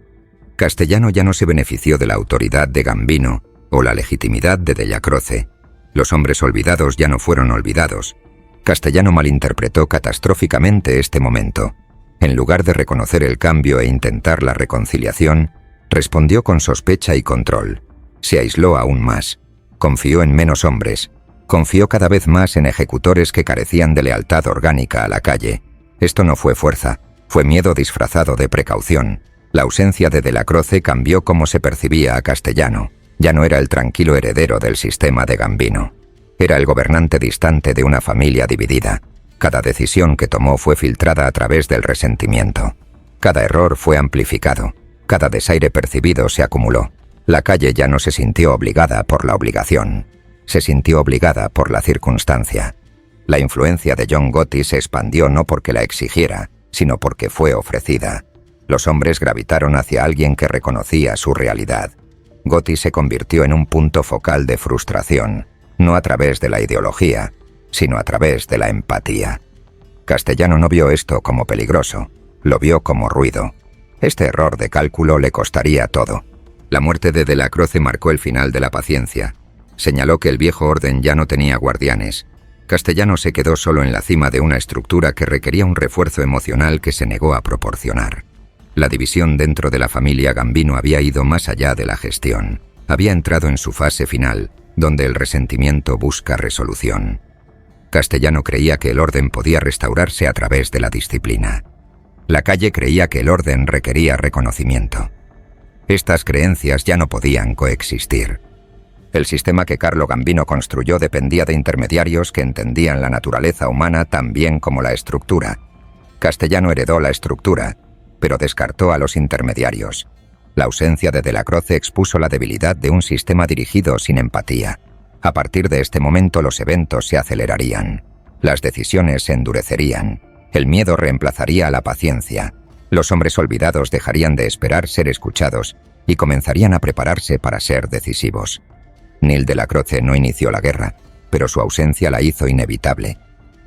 Castellano ya no se benefició de la autoridad de Gambino o la legitimidad de la Croce. Los hombres olvidados ya no fueron olvidados. Castellano malinterpretó catastróficamente este momento. En lugar de reconocer el cambio e intentar la reconciliación, respondió con sospecha y control. Se aisló aún más. Confió en menos hombres. Confió cada vez más en ejecutores que carecían de lealtad orgánica a la calle. Esto no fue fuerza, fue miedo disfrazado de precaución. La ausencia de la Croce cambió cómo se percibía a Castellano. Ya no era el tranquilo heredero del sistema de Gambino. Era el gobernante distante de una familia dividida. Cada decisión que tomó fue filtrada a través del resentimiento. Cada error fue amplificado. Cada desaire percibido se acumuló. La calle ya no se sintió obligada por la obligación. Se sintió obligada por la circunstancia. La influencia de John Gotti se expandió no porque la exigiera, sino porque fue ofrecida. Los hombres gravitaron hacia alguien que reconocía su realidad. Gotti se convirtió en un punto focal de frustración, no a través de la ideología, sino a través de la empatía. Castellano no vio esto como peligroso, lo vio como ruido. Este error de cálculo le costaría todo. La muerte de la Croce marcó el final de la paciencia. Señaló que el viejo orden ya no tenía guardianes. Castellano se quedó solo en la cima de una estructura que requería un refuerzo emocional que se negó a proporcionar. La división dentro de la familia Gambino había ido más allá de la gestión. Había entrado en su fase final, donde el resentimiento busca resolución. Castellano creía que el orden podía restaurarse a través de la disciplina. La calle creía que el orden requería reconocimiento. Estas creencias ya no podían coexistir. El sistema que Carlo Gambino construyó dependía de intermediarios que entendían la naturaleza humana tan bien como la estructura. Castellano heredó la estructura, pero descartó a los intermediarios. La ausencia de Della Croce expuso la debilidad de un sistema dirigido sin empatía. A partir de este momento los eventos se acelerarían. Las decisiones se endurecerían. El miedo reemplazaría a la paciencia. Los hombres olvidados dejarían de esperar ser escuchados y comenzarían a prepararse para ser decisivos. Nil Della Croce no inició la guerra, pero su ausencia la hizo inevitable.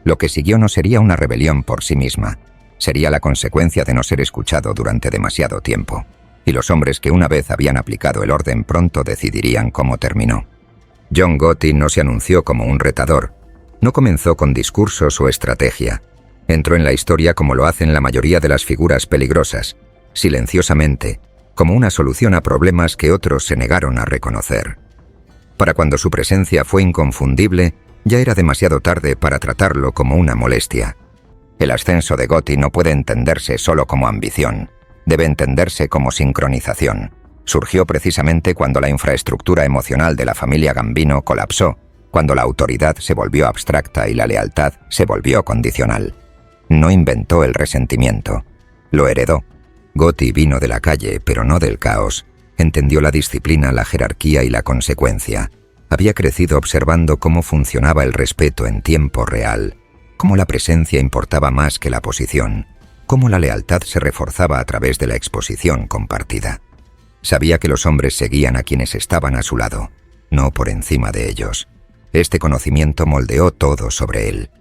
Lo que siguió no sería una rebelión por sí misma, sería la consecuencia de no ser escuchado durante demasiado tiempo. Y los hombres que una vez habían aplicado el orden pronto decidirían cómo terminó. John Gotti no se anunció como un retador, no comenzó con discursos o estrategia. Entró en la historia como lo hacen la mayoría de las figuras peligrosas, silenciosamente, como una solución a problemas que otros se negaron a reconocer. Para cuando su presencia fue inconfundible, ya era demasiado tarde para tratarlo como una molestia. El ascenso de Gotti no puede entenderse solo como ambición, debe entenderse como sincronización. Surgió precisamente cuando la infraestructura emocional de la familia Gambino colapsó, cuando la autoridad se volvió abstracta y la lealtad se volvió condicional. No inventó el resentimiento, lo heredó. Gotti vino de la calle, pero no del caos. Entendió la disciplina, la jerarquía y la consecuencia. Había crecido observando cómo funcionaba el respeto en tiempo real, cómo la presencia importaba más que la posición, cómo la lealtad se reforzaba a través de la exposición compartida. Sabía que los hombres seguían a quienes estaban a su lado, no por encima de ellos. Este conocimiento moldeó todo sobre él.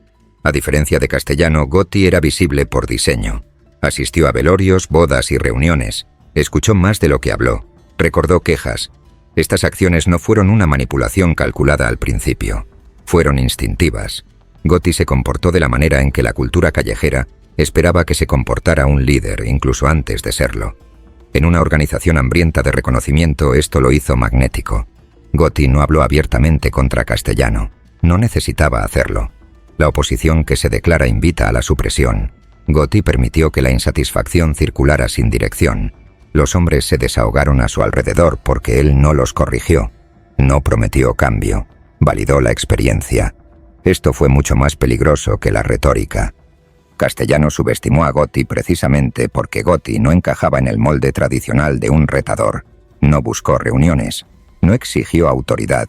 A diferencia de Castellano, Gotti era visible por diseño. Asistió a velorios, bodas y reuniones. Escuchó más de lo que habló. Recordó quejas. Estas acciones no fueron una manipulación calculada al principio. Fueron instintivas. Gotti se comportó de la manera en que la cultura callejera esperaba que se comportara un líder, incluso antes de serlo. En una organización hambrienta de reconocimiento, esto lo hizo magnético. Gotti no habló abiertamente contra Castellano. No necesitaba hacerlo. La oposición que se declara invita a la supresión. Gotti permitió que la insatisfacción circulara sin dirección. Los hombres se desahogaron a su alrededor porque él no los corrigió. No prometió cambio. Validó la experiencia. Esto fue mucho más peligroso que la retórica. Castellano subestimó a Gotti precisamente porque Gotti no encajaba en el molde tradicional de un retador. No buscó reuniones. No exigió autoridad.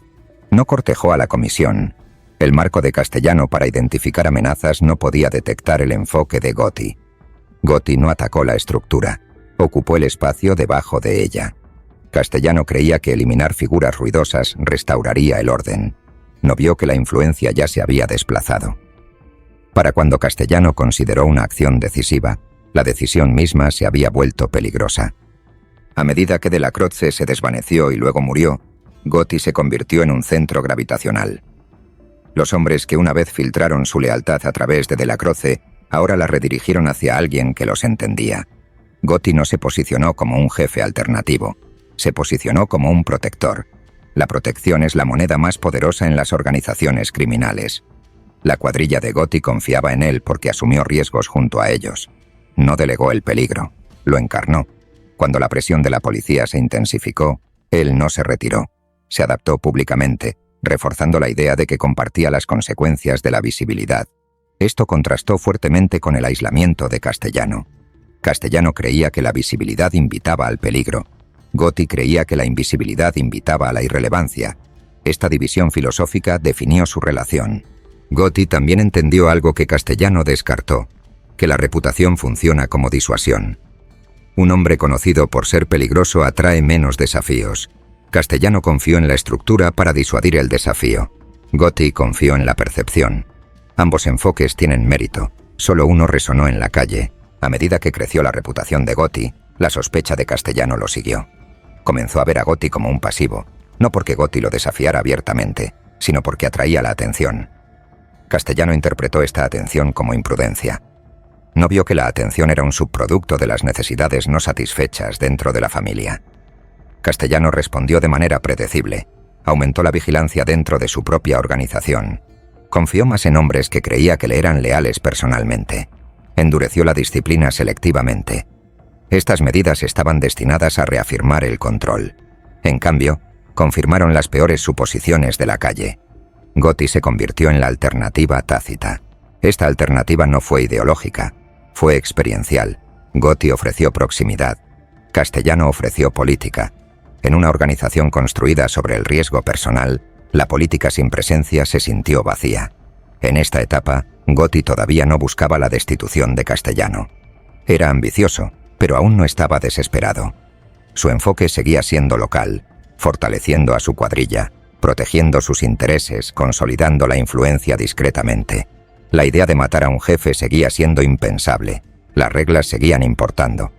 No cortejó a la comisión. El marco de Castellano para identificar amenazas no podía detectar el enfoque de Gotti. Gotti no atacó la estructura. Ocupó el espacio debajo de ella. Castellano creía que eliminar figuras ruidosas restauraría el orden. No vio que la influencia ya se había desplazado. Para cuando Castellano consideró una acción decisiva, la decisión misma se había vuelto peligrosa. A medida que Della Croce se desvaneció y luego murió, Gotti se convirtió en un centro gravitacional. Los hombres que una vez filtraron su lealtad a través de Della Croce, ahora la redirigieron hacia alguien que los entendía. Gotti no se posicionó como un jefe alternativo, se posicionó como un protector. La protección es la moneda más poderosa en las organizaciones criminales. La cuadrilla de Gotti confiaba en él porque asumió riesgos junto a ellos. No delegó el peligro, lo encarnó. Cuando la presión de la policía se intensificó, él no se retiró. Se adaptó públicamente, reforzando la idea de que compartía las consecuencias de la visibilidad. Esto contrastó fuertemente con el aislamiento de Castellano. Castellano creía que la visibilidad invitaba al peligro. Gotti creía que la invisibilidad invitaba a la irrelevancia. Esta división filosófica definió su relación. Gotti también entendió algo que Castellano descartó, que la reputación funciona como disuasión. Un hombre conocido por ser peligroso atrae menos desafíos. Castellano confió en la estructura para disuadir el desafío. Gotti confió en la percepción. Ambos enfoques tienen mérito. Solo uno resonó en la calle. A medida que creció la reputación de Gotti, la sospecha de Castellano lo siguió. Comenzó a ver a Gotti como un pasivo, no porque Gotti lo desafiara abiertamente, sino porque atraía la atención. Castellano interpretó esta atención como imprudencia. No vio que la atención era un subproducto de las necesidades no satisfechas dentro de la familia. Castellano respondió de manera predecible. Aumentó la vigilancia dentro de su propia organización. Confió más en hombres que creía que le eran leales personalmente. Endureció la disciplina selectivamente. Estas medidas estaban destinadas a reafirmar el control. En cambio, confirmaron las peores suposiciones de la calle. Gotti se convirtió en la alternativa tácita. Esta alternativa no fue ideológica, fue experiencial. Gotti ofreció proximidad. Castellano ofreció política. En una organización construida sobre el riesgo personal, la política sin presencia se sintió vacía. En esta etapa, Gotti todavía no buscaba la destitución de Castellano. Era ambicioso, pero aún no estaba desesperado. Su enfoque seguía siendo local, fortaleciendo a su cuadrilla, protegiendo sus intereses, consolidando la influencia discretamente. La idea de matar a un jefe seguía siendo impensable. Las reglas seguían importando,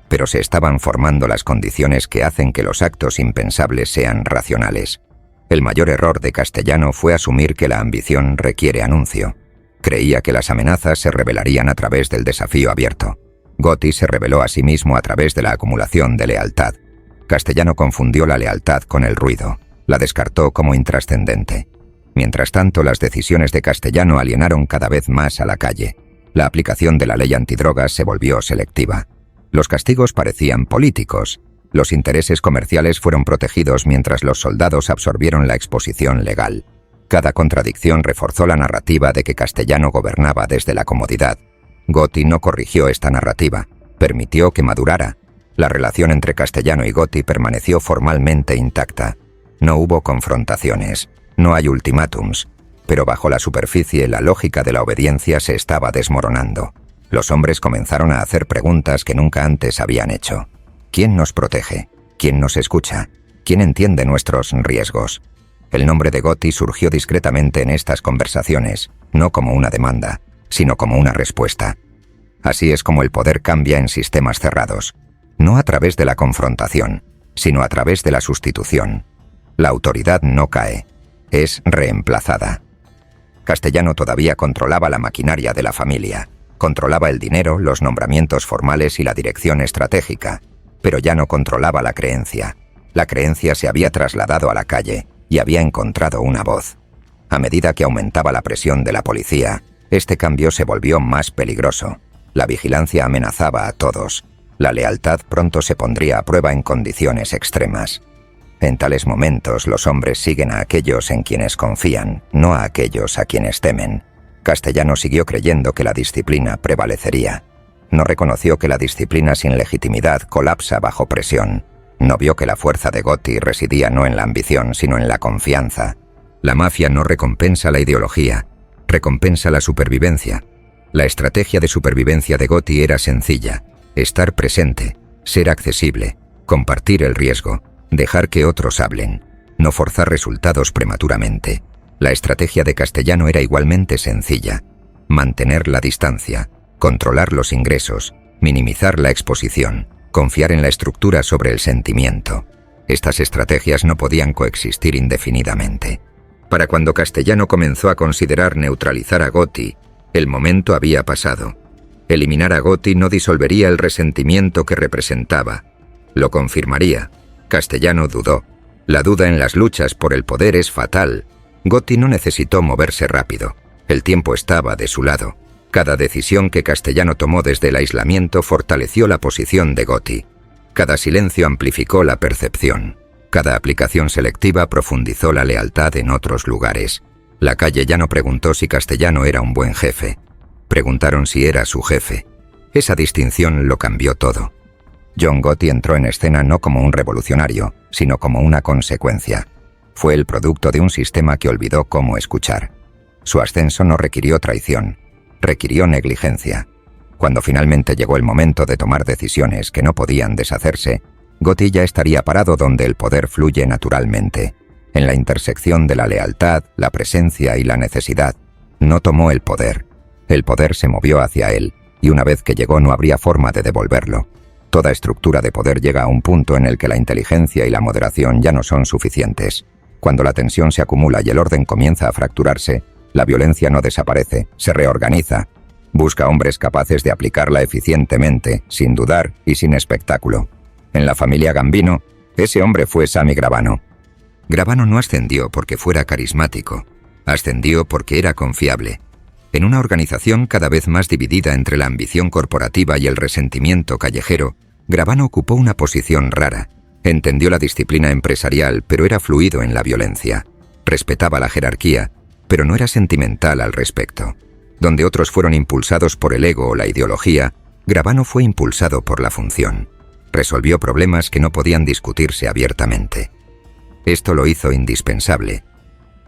pero se estaban formando las condiciones que hacen que los actos impensables sean racionales. El mayor error de Castellano fue asumir que la ambición requiere anuncio. Creía que las amenazas se revelarían a través del desafío abierto. Gotti se reveló a sí mismo a través de la acumulación de lealtad. Castellano confundió la lealtad con el ruido, la descartó como intrascendente. Mientras tanto, las decisiones de Castellano alienaron cada vez más a la calle. La aplicación de la ley antidrogas se volvió selectiva. Los castigos parecían políticos. Los intereses comerciales fueron protegidos mientras los soldados absorbieron la exposición legal. Cada contradicción reforzó la narrativa de que Castellano gobernaba desde la comodidad. Gotti no corrigió esta narrativa, permitió que madurara. La relación entre Castellano y Gotti permaneció formalmente intacta. No hubo confrontaciones, no hay ultimátums, pero bajo la superficie la lógica de la obediencia se estaba desmoronando. Los hombres comenzaron a hacer preguntas que nunca antes habían hecho. ¿Quién nos protege? ¿Quién nos escucha? ¿Quién entiende nuestros riesgos? El nombre de Gotti surgió discretamente en estas conversaciones, no como una demanda, sino como una respuesta. Así es como el poder cambia en sistemas cerrados, no a través de la confrontación, sino a través de la sustitución. La autoridad no cae, es reemplazada. Castellano todavía controlaba la maquinaria de la familia, controlaba el dinero, los nombramientos formales y la dirección estratégica, pero ya no controlaba la creencia. La creencia se había trasladado a la calle y había encontrado una voz. A medida que aumentaba la presión de la policía, este cambio se volvió más peligroso. La vigilancia amenazaba a todos. La lealtad pronto se pondría a prueba en condiciones extremas. En tales momentos los hombres siguen a aquellos en quienes confían, no a aquellos a quienes temen. Castellano siguió creyendo que la disciplina prevalecería. No reconoció que la disciplina sin legitimidad colapsa bajo presión. No vio que la fuerza de Gotti residía no en la ambición, sino en la confianza. La mafia no recompensa la ideología, recompensa la supervivencia. La estrategia de supervivencia de Gotti era sencilla: estar presente, ser accesible, compartir el riesgo, dejar que otros hablen, no forzar resultados prematuramente. La estrategia de Castellano era igualmente sencilla: mantener la distancia, controlar los ingresos, minimizar la exposición, confiar en la estructura sobre el sentimiento. Estas estrategias no podían coexistir indefinidamente. Para cuando Castellano comenzó a considerar neutralizar a Gotti, el momento había pasado. Eliminar a Gotti no disolvería el resentimiento que representaba, lo confirmaría. Castellano dudó. La duda en las luchas por el poder es fatal. Gotti no necesitó moverse rápido. El tiempo estaba de su lado. Cada decisión que Castellano tomó desde el aislamiento fortaleció la posición de Gotti. Cada silencio amplificó la percepción. Cada aplicación selectiva profundizó la lealtad en otros lugares. La calle ya no preguntó si Castellano era un buen jefe. Preguntaron si era su jefe. Esa distinción lo cambió todo. John Gotti entró en escena no como un revolucionario, sino como una consecuencia. Fue el producto de un sistema que olvidó cómo escuchar. Su ascenso no requirió traición, requirió negligencia. Cuando finalmente llegó el momento de tomar decisiones que no podían deshacerse, Gotti ya estaría parado donde el poder fluye naturalmente, en la intersección de la lealtad, la presencia y la necesidad. No tomó el poder se movió hacia él, y una vez que llegó no habría forma de devolverlo. Toda estructura de poder llega a un punto en el que la inteligencia y la moderación ya no son suficientes. Cuando la tensión se acumula y el orden comienza a fracturarse, la violencia no desaparece, se reorganiza. Busca hombres capaces de aplicarla eficientemente, sin dudar y sin espectáculo. En la familia Gambino, ese hombre fue Sammy Gravano. Gravano no ascendió porque fuera carismático. Ascendió porque era confiable. En una organización cada vez más dividida entre la ambición corporativa y el resentimiento callejero, Gravano ocupó una posición rara. Entendió la disciplina empresarial, pero era fluido en la violencia. Respetaba la jerarquía, pero no era sentimental al respecto. Donde otros fueron impulsados por el ego o la ideología, Gravano fue impulsado por la función. Resolvió problemas que no podían discutirse abiertamente. Esto lo hizo indispensable.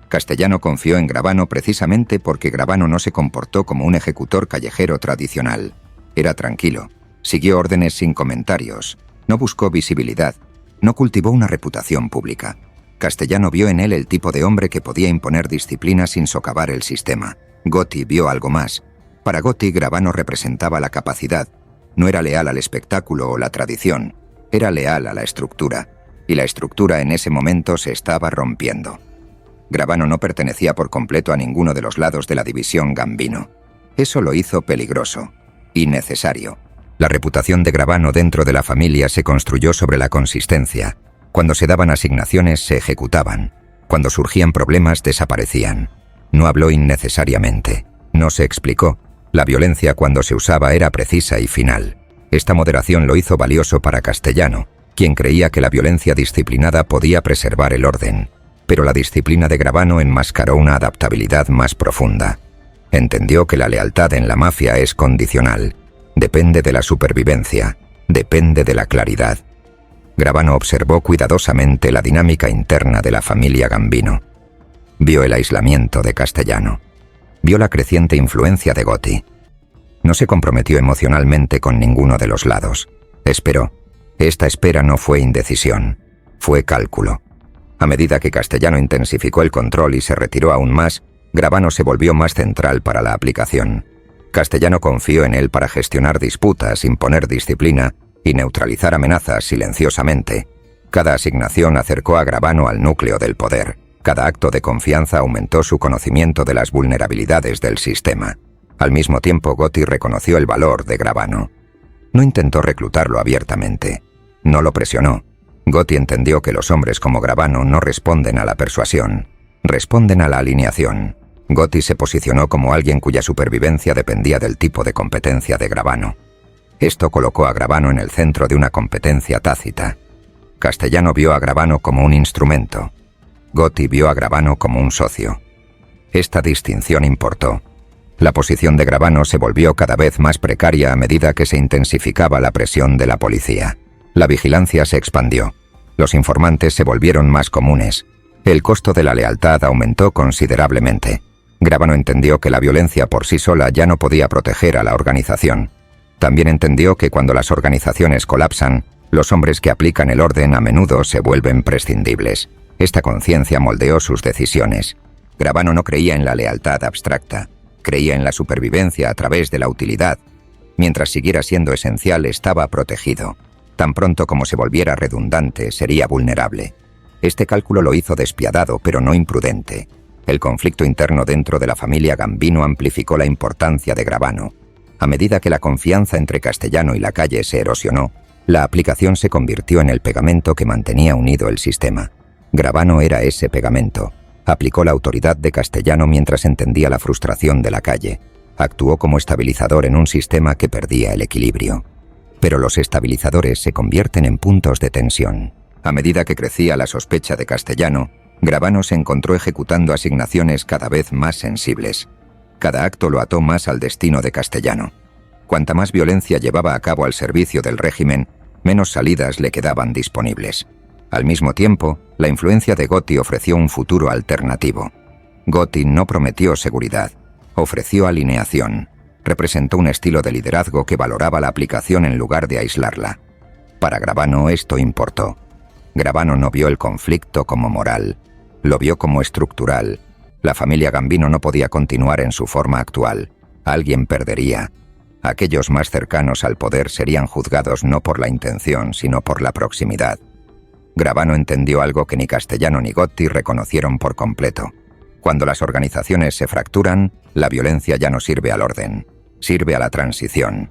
Castellano confió en Gravano precisamente porque Gravano no se comportó como un ejecutor callejero tradicional. Era tranquilo, siguió órdenes sin comentarios, no buscó visibilidad, no cultivó una reputación pública. Castellano vio en él el tipo de hombre que podía imponer disciplina sin socavar el sistema. Gotti vio algo más. Para Gotti, Gravano representaba la capacidad. No era leal al espectáculo o la tradición, era leal a la estructura. Y la estructura en ese momento se estaba rompiendo. Gravano no pertenecía por completo a ninguno de los lados de la división Gambino. Eso lo hizo peligroso y necesario. La reputación de Gravano dentro de la familia se construyó sobre la consistencia. Cuando se daban asignaciones, se ejecutaban. Cuando surgían problemas, desaparecían. No habló innecesariamente. No se explicó. La violencia, cuando se usaba, era precisa y final. Esta moderación lo hizo valioso para Castellano, quien creía que la violencia disciplinada podía preservar el orden. Pero la disciplina de Gravano enmascaró una adaptabilidad más profunda. Entendió que la lealtad en la mafia es condicional. Depende de la supervivencia, depende de la claridad. Gravano observó cuidadosamente la dinámica interna de la familia Gambino. Vio el aislamiento de Castellano. Vio la creciente influencia de Gotti. No se comprometió emocionalmente con ninguno de los lados. Esperó. Esta espera no fue indecisión, fue cálculo. A medida que Castellano intensificó el control y se retiró aún más, Gravano se volvió más central para la aplicación. Castellano confió en él para gestionar disputas, imponer disciplina y neutralizar amenazas silenciosamente. Cada asignación acercó a Gravano al núcleo del poder. Cada acto de confianza aumentó su conocimiento de las vulnerabilidades del sistema. Al mismo tiempo, Gotti reconoció el valor de Gravano. No intentó reclutarlo abiertamente. No lo presionó. Gotti entendió que los hombres como Gravano no responden a la persuasión, responden a la alineación. Gotti se posicionó como alguien cuya supervivencia dependía del tipo de competencia de Gravano. Esto colocó a Gravano en el centro de una competencia tácita. Castellano vio a Gravano como un instrumento. Gotti vio a Gravano como un socio. Esta distinción importó. La posición de Gravano se volvió cada vez más precaria a medida que se intensificaba la presión de la policía. La vigilancia se expandió. Los informantes se volvieron más comunes. El costo de la lealtad aumentó considerablemente. Gravano entendió que la violencia por sí sola ya no podía proteger a la organización. También entendió que cuando las organizaciones colapsan, los hombres que aplican el orden a menudo se vuelven prescindibles. Esta conciencia moldeó sus decisiones. Gravano no creía en la lealtad abstracta, creía en la supervivencia a través de la utilidad. Mientras siguiera siendo esencial, estaba protegido. Tan pronto como se volviera redundante, sería vulnerable. Este cálculo lo hizo despiadado, pero no imprudente. El conflicto interno dentro de la familia Gambino amplificó la importancia de Gravano. A medida que la confianza entre Castellano y la calle se erosionó, la aplicación se convirtió en el pegamento que mantenía unido el sistema. Gravano era ese pegamento. Aplicó la autoridad de Castellano mientras entendía la frustración de la calle. Actuó como estabilizador en un sistema que perdía el equilibrio. Pero los estabilizadores se convierten en puntos de tensión. A medida que crecía la sospecha de Castellano, Gravano se encontró ejecutando asignaciones cada vez más sensibles. Cada acto lo ató más al destino de Castellano. Cuanta más violencia llevaba a cabo al servicio del régimen, menos salidas le quedaban disponibles. Al mismo tiempo, la influencia de Gotti ofreció un futuro alternativo. Gotti no prometió seguridad, ofreció alineación. Representó un estilo de liderazgo que valoraba la aplicación en lugar de aislarla. Para Gravano esto importó. Gravano no vio el conflicto como moral, lo vio como estructural. La familia Gambino no podía continuar en su forma actual. Alguien perdería. Aquellos más cercanos al poder serían juzgados no por la intención, sino por la proximidad. Gravano entendió algo que ni Castellano ni Gotti reconocieron por completo. Cuando las organizaciones se fracturan, la violencia ya no sirve al orden, sirve a la transición.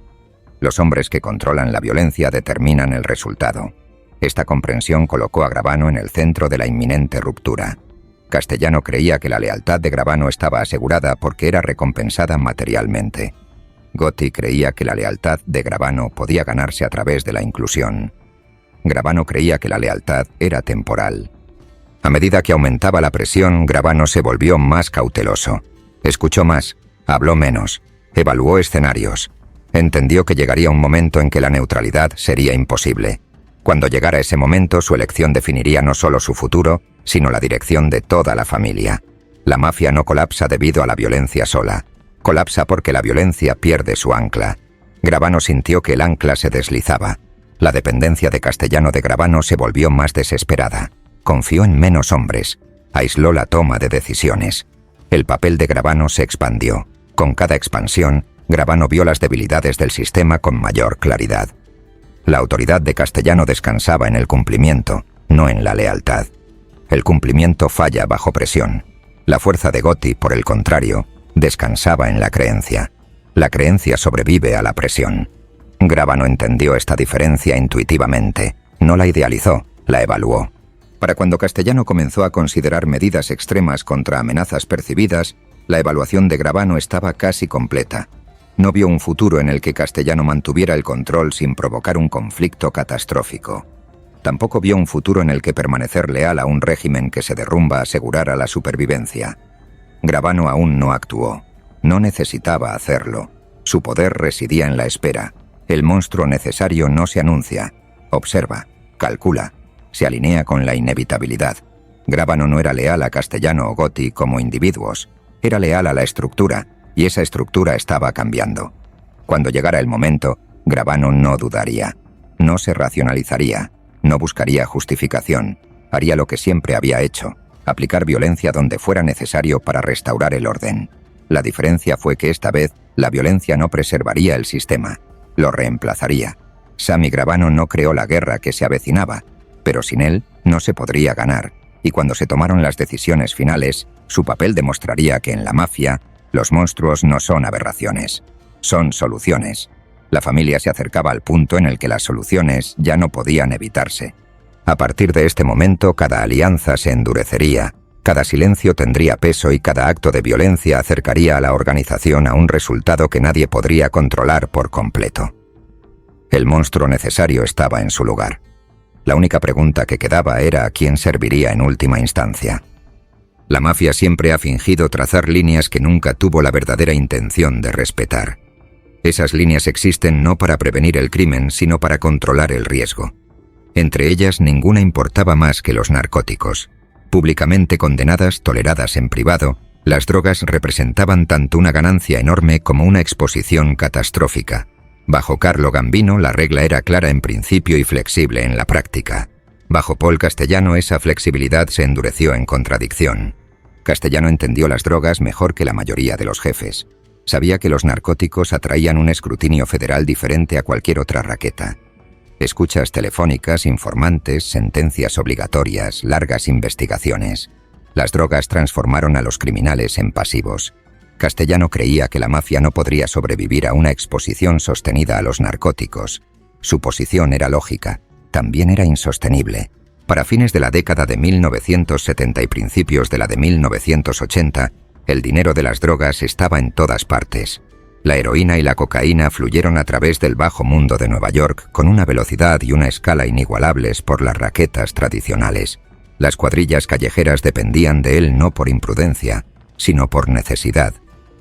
Los hombres que controlan la violencia determinan el resultado. Esta comprensión colocó a Gravano en el centro de la inminente ruptura. Castellano creía que la lealtad de Gravano estaba asegurada porque era recompensada materialmente. Gotti creía que la lealtad de Gravano podía ganarse a través de la inclusión. Gravano creía que la lealtad era temporal. A medida que aumentaba la presión, Gravano se volvió más cauteloso. Escuchó más, habló menos, evaluó escenarios. Entendió que llegaría un momento en que la neutralidad sería imposible. Cuando llegara ese momento, su elección definiría no solo su futuro, sino la dirección de toda la familia. La mafia no colapsa debido a la violencia sola. Colapsa porque la violencia pierde su ancla. Gravano sintió que el ancla se deslizaba. La dependencia de Castellano de Gravano se volvió más desesperada. Confió en menos hombres. Aisló la toma de decisiones. El papel de Gravano se expandió. Con cada expansión, Gravano vio las debilidades del sistema con mayor claridad. La autoridad de Castellano descansaba en el cumplimiento, no en la lealtad. El cumplimiento falla bajo presión. La fuerza de Gotti, por el contrario, descansaba en la creencia. La creencia sobrevive a la presión. Gravano entendió esta diferencia intuitivamente. No la idealizó, la evaluó. Para cuando Castellano comenzó a considerar medidas extremas contra amenazas percibidas, la evaluación de Gravano estaba casi completa. No vio un futuro en el que Castellano mantuviera el control sin provocar un conflicto catastrófico. Tampoco vio un futuro en el que permanecer leal a un régimen que se derrumba asegurara la supervivencia. Gravano aún no actuó. No necesitaba hacerlo. Su poder residía en la espera. El monstruo necesario no se anuncia. Observa, calcula, se alinea con la inevitabilidad. Gravano no era leal a Castellano o Gotti como individuos. Era leal a la estructura, y esa estructura estaba cambiando. Cuando llegara el momento, Gravano no dudaría. No se racionalizaría. No buscaría justificación. Haría lo que siempre había hecho. Aplicar violencia donde fuera necesario para restaurar el orden. La diferencia fue que esta vez la violencia no preservaría el sistema. Lo reemplazaría. Sammy Gravano no creó la guerra que se avecinaba, pero sin él no se podría ganar. Y cuando se tomaron las decisiones finales, su papel demostraría que en la mafia, los monstruos no son aberraciones, son soluciones. La familia se acercaba al punto en el que las soluciones ya no podían evitarse. A partir de este momento, cada alianza se endurecería, cada silencio tendría peso y cada acto de violencia acercaría a la organización a un resultado que nadie podría controlar por completo. El monstruo necesario estaba en su lugar. La única pregunta que quedaba era a quién serviría en última instancia. La mafia siempre ha fingido trazar líneas que nunca tuvo la verdadera intención de respetar. Esas líneas existen no para prevenir el crimen, sino para controlar el riesgo. Entre ellas, ninguna importaba más que los narcóticos. Públicamente condenadas, toleradas en privado, las drogas representaban tanto una ganancia enorme como una exposición catastrófica. Bajo Carlo Gambino, la regla era clara en principio y flexible en la práctica. Bajo Paul Castellano, esa flexibilidad se endureció en contradicción. Castellano entendió las drogas mejor que la mayoría de los jefes. Sabía que los narcóticos atraían un escrutinio federal diferente a cualquier otra raqueta. Escuchas telefónicas, informantes, sentencias obligatorias, largas investigaciones. Las drogas transformaron a los criminales en pasivos. Castellano creía que la mafia no podría sobrevivir a una exposición sostenida a los narcóticos. Su posición era lógica, también era insostenible. Para fines de la década de 1970 y principios de la de 1980, el dinero de las drogas estaba en todas partes. La heroína y la cocaína fluyeron a través del bajo mundo de Nueva York con una velocidad y una escala inigualables por las raquetas tradicionales. Las cuadrillas callejeras dependían de él no por imprudencia, sino por necesidad.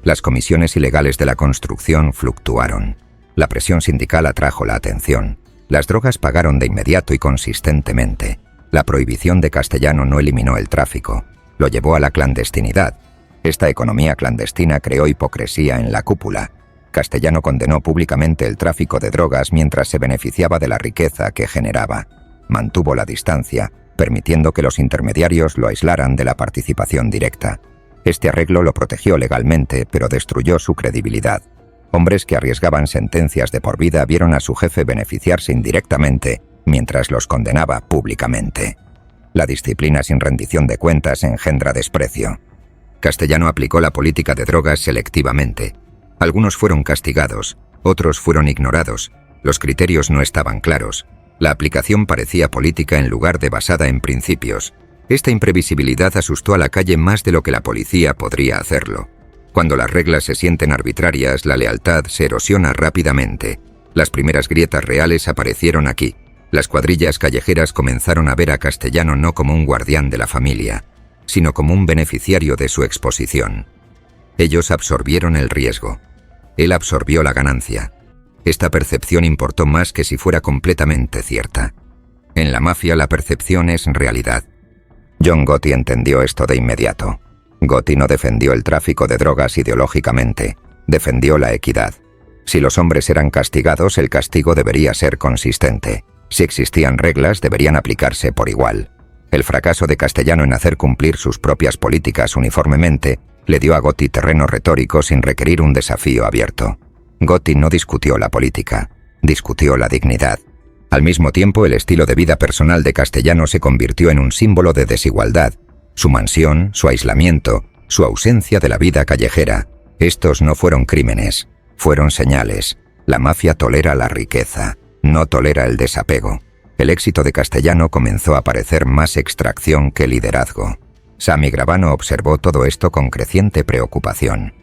Las comisiones ilegales de la construcción fluctuaron. La presión sindical atrajo la atención. Las drogas pagaron de inmediato y consistentemente. La prohibición de Castellano no eliminó el tráfico, lo llevó a la clandestinidad. Esta economía clandestina creó hipocresía en la cúpula. Castellano condenó públicamente el tráfico de drogas mientras se beneficiaba de la riqueza que generaba. Mantuvo la distancia, permitiendo que los intermediarios lo aislaran de la participación directa. Este arreglo lo protegió legalmente, pero destruyó su credibilidad. Hombres que arriesgaban sentencias de por vida vieron a su jefe beneficiarse indirectamente, mientras los condenaba públicamente. La disciplina sin rendición de cuentas engendra desprecio. Castellano aplicó la política de drogas selectivamente. Algunos fueron castigados, otros fueron ignorados. Los criterios no estaban claros. La aplicación parecía política en lugar de basada en principios. Esta imprevisibilidad asustó a la calle más de lo que la policía podría hacerlo. Cuando las reglas se sienten arbitrarias, la lealtad se erosiona rápidamente. Las primeras grietas reales aparecieron aquí. Las cuadrillas callejeras comenzaron a ver a Castellano no como un guardián de la familia, sino como un beneficiario de su exposición. Ellos absorbieron el riesgo. Él absorbió la ganancia. Esta percepción importó más que si fuera completamente cierta. En la mafia la percepción es realidad. John Gotti entendió esto de inmediato. Gotti no defendió el tráfico de drogas ideológicamente, defendió la equidad. Si los hombres eran castigados, el castigo debería ser consistente. Si existían reglas, deberían aplicarse por igual. El fracaso de Castellano en hacer cumplir sus propias políticas uniformemente le dio a Gotti terreno retórico sin requerir un desafío abierto. Gotti no discutió la política, discutió la dignidad. Al mismo tiempo, el estilo de vida personal de Castellano se convirtió en un símbolo de desigualdad. Su mansión, su aislamiento, su ausencia de la vida callejera. Estos no fueron crímenes, fueron señales. La mafia tolera la riqueza, no tolera el desapego. El éxito de Castellano comenzó a parecer más extracción que liderazgo. Sammy Gravano observó todo esto con creciente preocupación.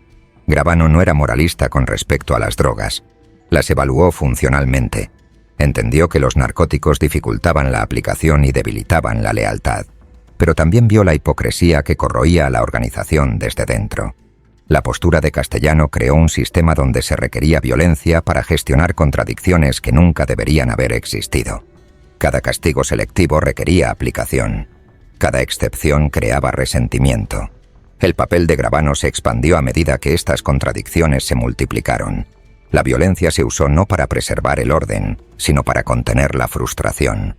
Gravano no era moralista con respecto a las drogas. Las evaluó funcionalmente. Entendió que los narcóticos dificultaban la aplicación y debilitaban la lealtad. Pero también vio la hipocresía que corroía a la organización desde dentro. La postura de Castellano creó un sistema donde se requería violencia para gestionar contradicciones que nunca deberían haber existido. Cada castigo selectivo requería aplicación. Cada excepción creaba resentimiento. El papel de Gravano se expandió a medida que estas contradicciones se multiplicaron. La violencia se usó no para preservar el orden, sino para contener la frustración.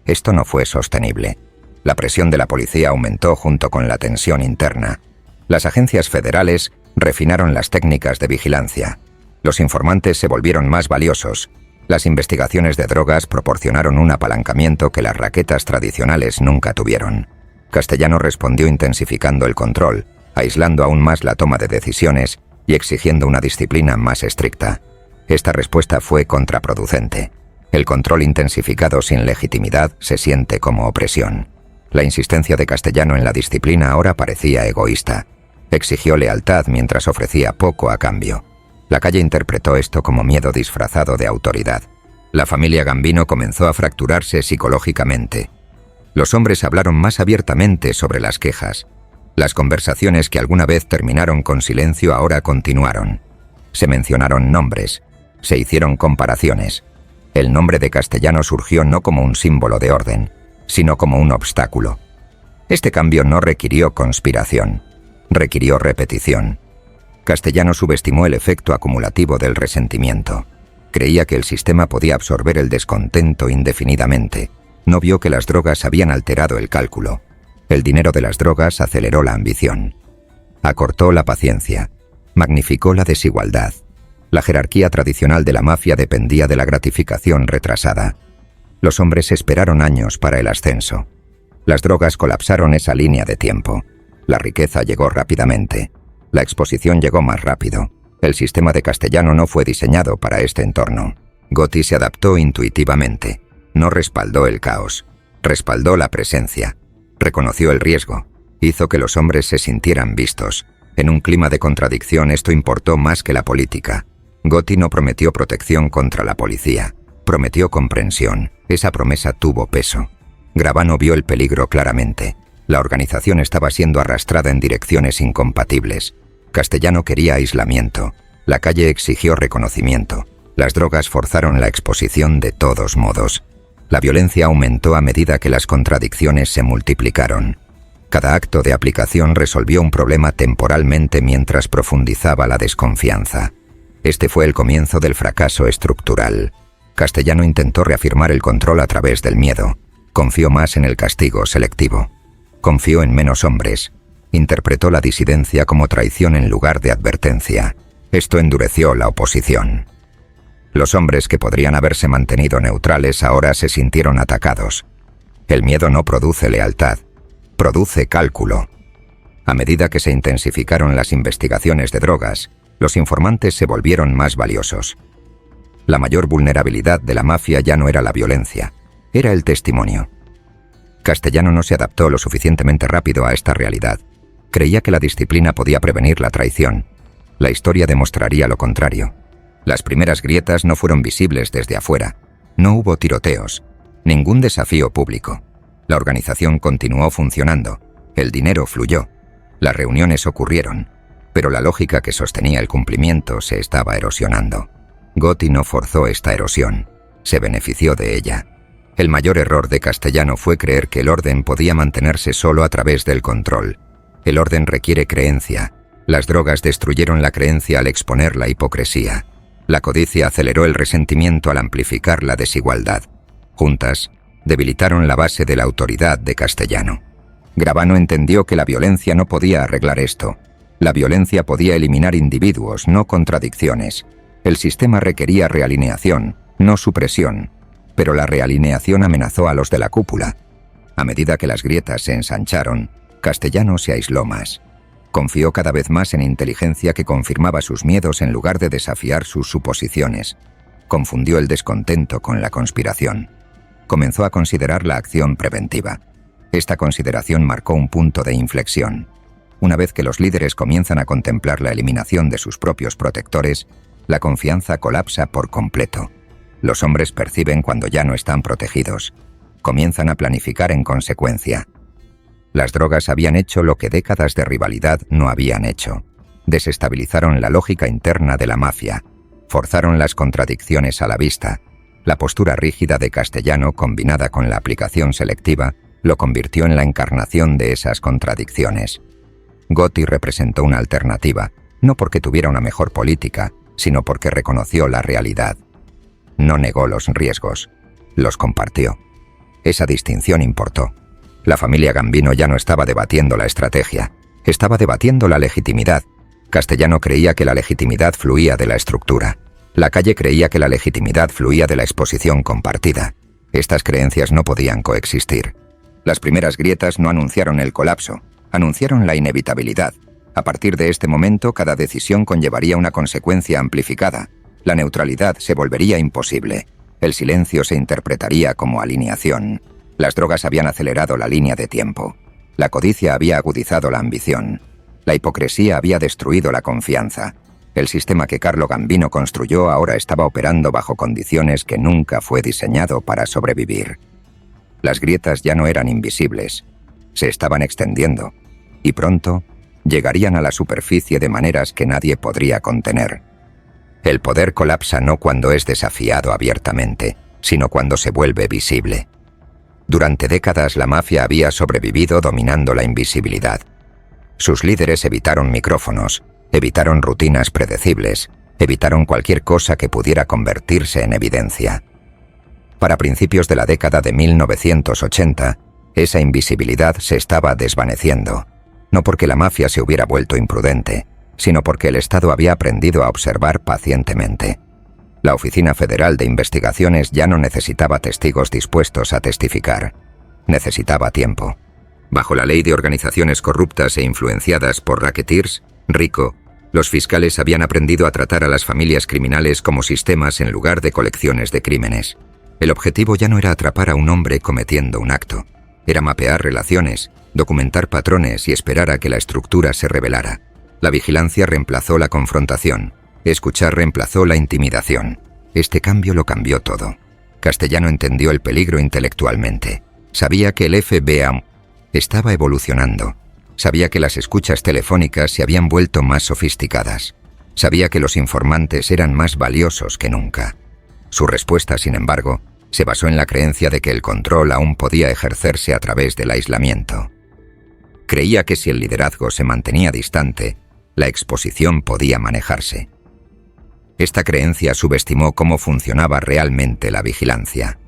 Esto no fue sostenible. La presión de la policía aumentó junto con la tensión interna. Las agencias federales refinaron las técnicas de vigilancia. Los informantes se volvieron más valiosos. Las investigaciones de drogas proporcionaron un apalancamiento que las raquetas tradicionales nunca tuvieron. Castellano respondió intensificando el control, aislando aún más la toma de decisiones y exigiendo una disciplina más estricta. Esta respuesta fue contraproducente. El control intensificado sin legitimidad se siente como opresión. La insistencia de Castellano en la disciplina ahora parecía egoísta. Exigió lealtad mientras ofrecía poco a cambio. La calle interpretó esto como miedo disfrazado de autoridad. La familia Gambino comenzó a fracturarse psicológicamente. Los hombres hablaron más abiertamente sobre las quejas. Las conversaciones que alguna vez terminaron con silencio ahora continuaron. Se mencionaron nombres, se hicieron comparaciones. El nombre de Castellano surgió no como un símbolo de orden, sino como un obstáculo. Este cambio no requirió conspiración, requirió repetición. Castellano subestimó el efecto acumulativo del resentimiento. Creía que el sistema podía absorber el descontento indefinidamente. No vio que las drogas habían alterado el cálculo. El dinero de las drogas aceleró la ambición. Acortó la paciencia. Magnificó la desigualdad. La jerarquía tradicional de la mafia dependía de la gratificación retrasada. Los hombres esperaron años para el ascenso. Las drogas colapsaron esa línea de tiempo. La riqueza llegó rápidamente. La exposición llegó más rápido. El sistema de Castellano no fue diseñado para este entorno. Gotti se adaptó intuitivamente. No respaldó el caos. Respaldó la presencia. Reconoció el riesgo. Hizo que los hombres se sintieran vistos. En un clima de contradicción esto importó más que la política. Gotti no prometió protección contra la policía. Prometió comprensión. Esa promesa tuvo peso. Gravano vio el peligro claramente. La organización estaba siendo arrastrada en direcciones incompatibles. Castellano quería aislamiento. La calle exigió reconocimiento. Las drogas forzaron la exposición de todos modos. La violencia aumentó a medida que las contradicciones se multiplicaron. Cada acto de aplicación resolvió un problema temporalmente mientras profundizaba la desconfianza. Este fue el comienzo del fracaso estructural. Castellano intentó reafirmar el control a través del miedo. Confió más en el castigo selectivo. Confió en menos hombres. Interpretó la disidencia como traición en lugar de advertencia. Esto endureció la oposición. Los hombres que podrían haberse mantenido neutrales ahora se sintieron atacados. El miedo no produce lealtad, produce cálculo. A medida que se intensificaron las investigaciones de drogas, los informantes se volvieron más valiosos. La mayor vulnerabilidad de la mafia ya no era la violencia, era el testimonio. Castellano no se adaptó lo suficientemente rápido a esta realidad. Creía que la disciplina podía prevenir la traición. La historia demostraría lo contrario. Las primeras grietas no fueron visibles desde afuera. No hubo tiroteos, ningún desafío público. La organización continuó funcionando. El dinero fluyó. Las reuniones ocurrieron. Pero la lógica que sostenía el cumplimiento se estaba erosionando. Gotti no forzó esta erosión. Se benefició de ella. El mayor error de Castellano fue creer que el orden podía mantenerse solo a través del control. El orden requiere creencia. Las drogas destruyeron la creencia al exponer la hipocresía. La codicia aceleró el resentimiento al amplificar la desigualdad. Juntas, debilitaron la base de la autoridad de Castellano. Gravano entendió que la violencia no podía arreglar esto. La violencia podía eliminar individuos, no contradicciones. El sistema requería realineación, no supresión. Pero la realineación amenazó a los de la cúpula. A medida que las grietas se ensancharon, Castellano se aisló más. Confió cada vez más en inteligencia que confirmaba sus miedos en lugar de desafiar sus suposiciones. Confundió el descontento con la conspiración. Comenzó a considerar la acción preventiva. Esta consideración marcó un punto de inflexión. Una vez que los líderes comienzan a contemplar la eliminación de sus propios protectores, la confianza colapsa por completo. Los hombres perciben cuando ya no están protegidos. Comienzan a planificar en consecuencia. Las drogas habían hecho lo que décadas de rivalidad no habían hecho. Desestabilizaron la lógica interna de la mafia. Forzaron las contradicciones a la vista. La postura rígida de Castellano, combinada con la aplicación selectiva, lo convirtió en la encarnación de esas contradicciones. Gotti representó una alternativa, no porque tuviera una mejor política, sino porque reconoció la realidad. No negó los riesgos, los compartió. Esa distinción importó. La familia Gambino ya no estaba debatiendo la estrategia, estaba debatiendo la legitimidad. Castellano creía que la legitimidad fluía de la estructura. La calle creía que la legitimidad fluía de la exposición compartida. Estas creencias no podían coexistir. Las primeras grietas no anunciaron el colapso, anunciaron la inevitabilidad. A partir de este momento, cada decisión conllevaría una consecuencia amplificada. La neutralidad se volvería imposible. El silencio se interpretaría como alineación. Las drogas habían acelerado la línea de tiempo. La codicia había agudizado la ambición. La hipocresía había destruido la confianza. El sistema que Carlo Gambino construyó ahora estaba operando bajo condiciones que nunca fue diseñado para sobrevivir. Las grietas ya no eran invisibles. Se estaban extendiendo. Y pronto, llegarían a la superficie de maneras que nadie podría contener. El poder colapsa no cuando es desafiado abiertamente, sino cuando se vuelve visible. Durante décadas la mafia había sobrevivido dominando la invisibilidad. Sus líderes evitaron micrófonos, evitaron rutinas predecibles, evitaron cualquier cosa que pudiera convertirse en evidencia. Para principios de la década de 1980, esa invisibilidad se estaba desvaneciendo, no porque la mafia se hubiera vuelto imprudente, sino porque el Estado había aprendido a observar pacientemente. La Oficina Federal de Investigaciones ya no necesitaba testigos dispuestos a testificar. Necesitaba tiempo. Bajo la ley de organizaciones corruptas e influenciadas por racketeers, RICO, los fiscales habían aprendido a tratar a las familias criminales como sistemas en lugar de colecciones de crímenes. El objetivo ya no era atrapar a un hombre cometiendo un acto. Era mapear relaciones, documentar patrones y esperar a que la estructura se revelara. La vigilancia reemplazó la confrontación. Escuchar reemplazó la intimidación. Este cambio lo cambió todo. Castellano entendió el peligro intelectualmente. Sabía que el FBI estaba evolucionando. Sabía que las escuchas telefónicas se habían vuelto más sofisticadas. Sabía que los informantes eran más valiosos que nunca. Su respuesta, sin embargo, se basó en la creencia de que el control aún podía ejercerse a través del aislamiento. Creía que si el liderazgo se mantenía distante, la exposición podía manejarse. Esta creencia subestimó cómo funcionaba realmente la vigilancia.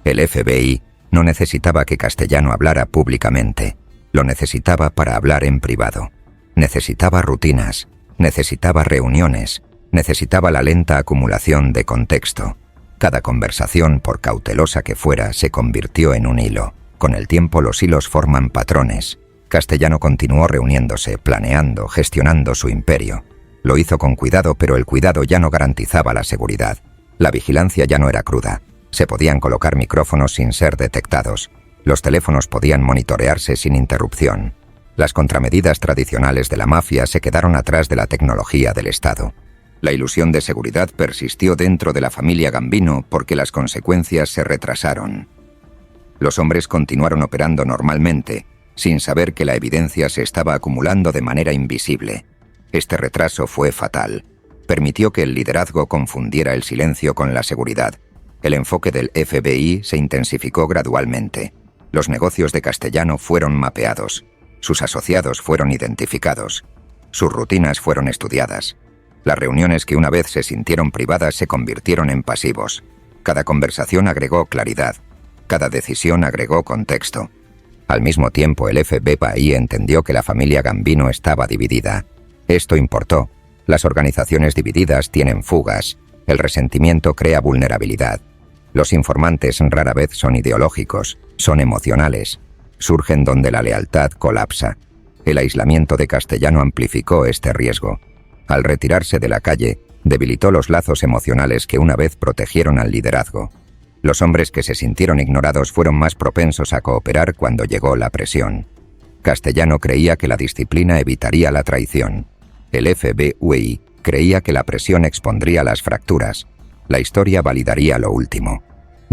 El FBI no necesitaba que Castellano hablara públicamente. Lo necesitaba para hablar en privado. Necesitaba rutinas, necesitaba reuniones, necesitaba la lenta acumulación de contexto. Cada conversación, por cautelosa que fuera, se convirtió en un hilo. Con el tiempo los hilos forman patrones. Castellano continuó reuniéndose, planeando, gestionando su imperio. Lo hizo con cuidado, pero el cuidado ya no garantizaba la seguridad. La vigilancia ya no era cruda. Se podían colocar micrófonos sin ser detectados. Los teléfonos podían monitorearse sin interrupción. Las contramedidas tradicionales de la mafia se quedaron atrás de la tecnología del Estado. La ilusión de seguridad persistió dentro de la familia Gambino porque las consecuencias se retrasaron. Los hombres continuaron operando normalmente, sin saber que la evidencia se estaba acumulando de manera invisible. Este retraso fue fatal. Permitió que el liderazgo confundiera el silencio con la seguridad. El enfoque del FBI se intensificó gradualmente. Los negocios de Castellano fueron mapeados. Sus asociados fueron identificados. Sus rutinas fueron estudiadas. Las reuniones que una vez se sintieron privadas se convirtieron en pasivos. Cada conversación agregó claridad. Cada decisión agregó contexto. Al mismo tiempo, el FBI entendió que la familia Gambino estaba dividida. Esto importó. Las organizaciones divididas tienen fugas. El resentimiento crea vulnerabilidad. Los informantes rara vez son ideológicos, son emocionales. Surgen donde la lealtad colapsa. El aislamiento de Castellano amplificó este riesgo. Al retirarse de la calle, debilitó los lazos emocionales que una vez protegieron al liderazgo. Los hombres que se sintieron ignorados fueron más propensos a cooperar cuando llegó la presión. Castellano creía que la disciplina evitaría la traición. El FBI creía que la presión expondría las fracturas. La historia validaría lo último.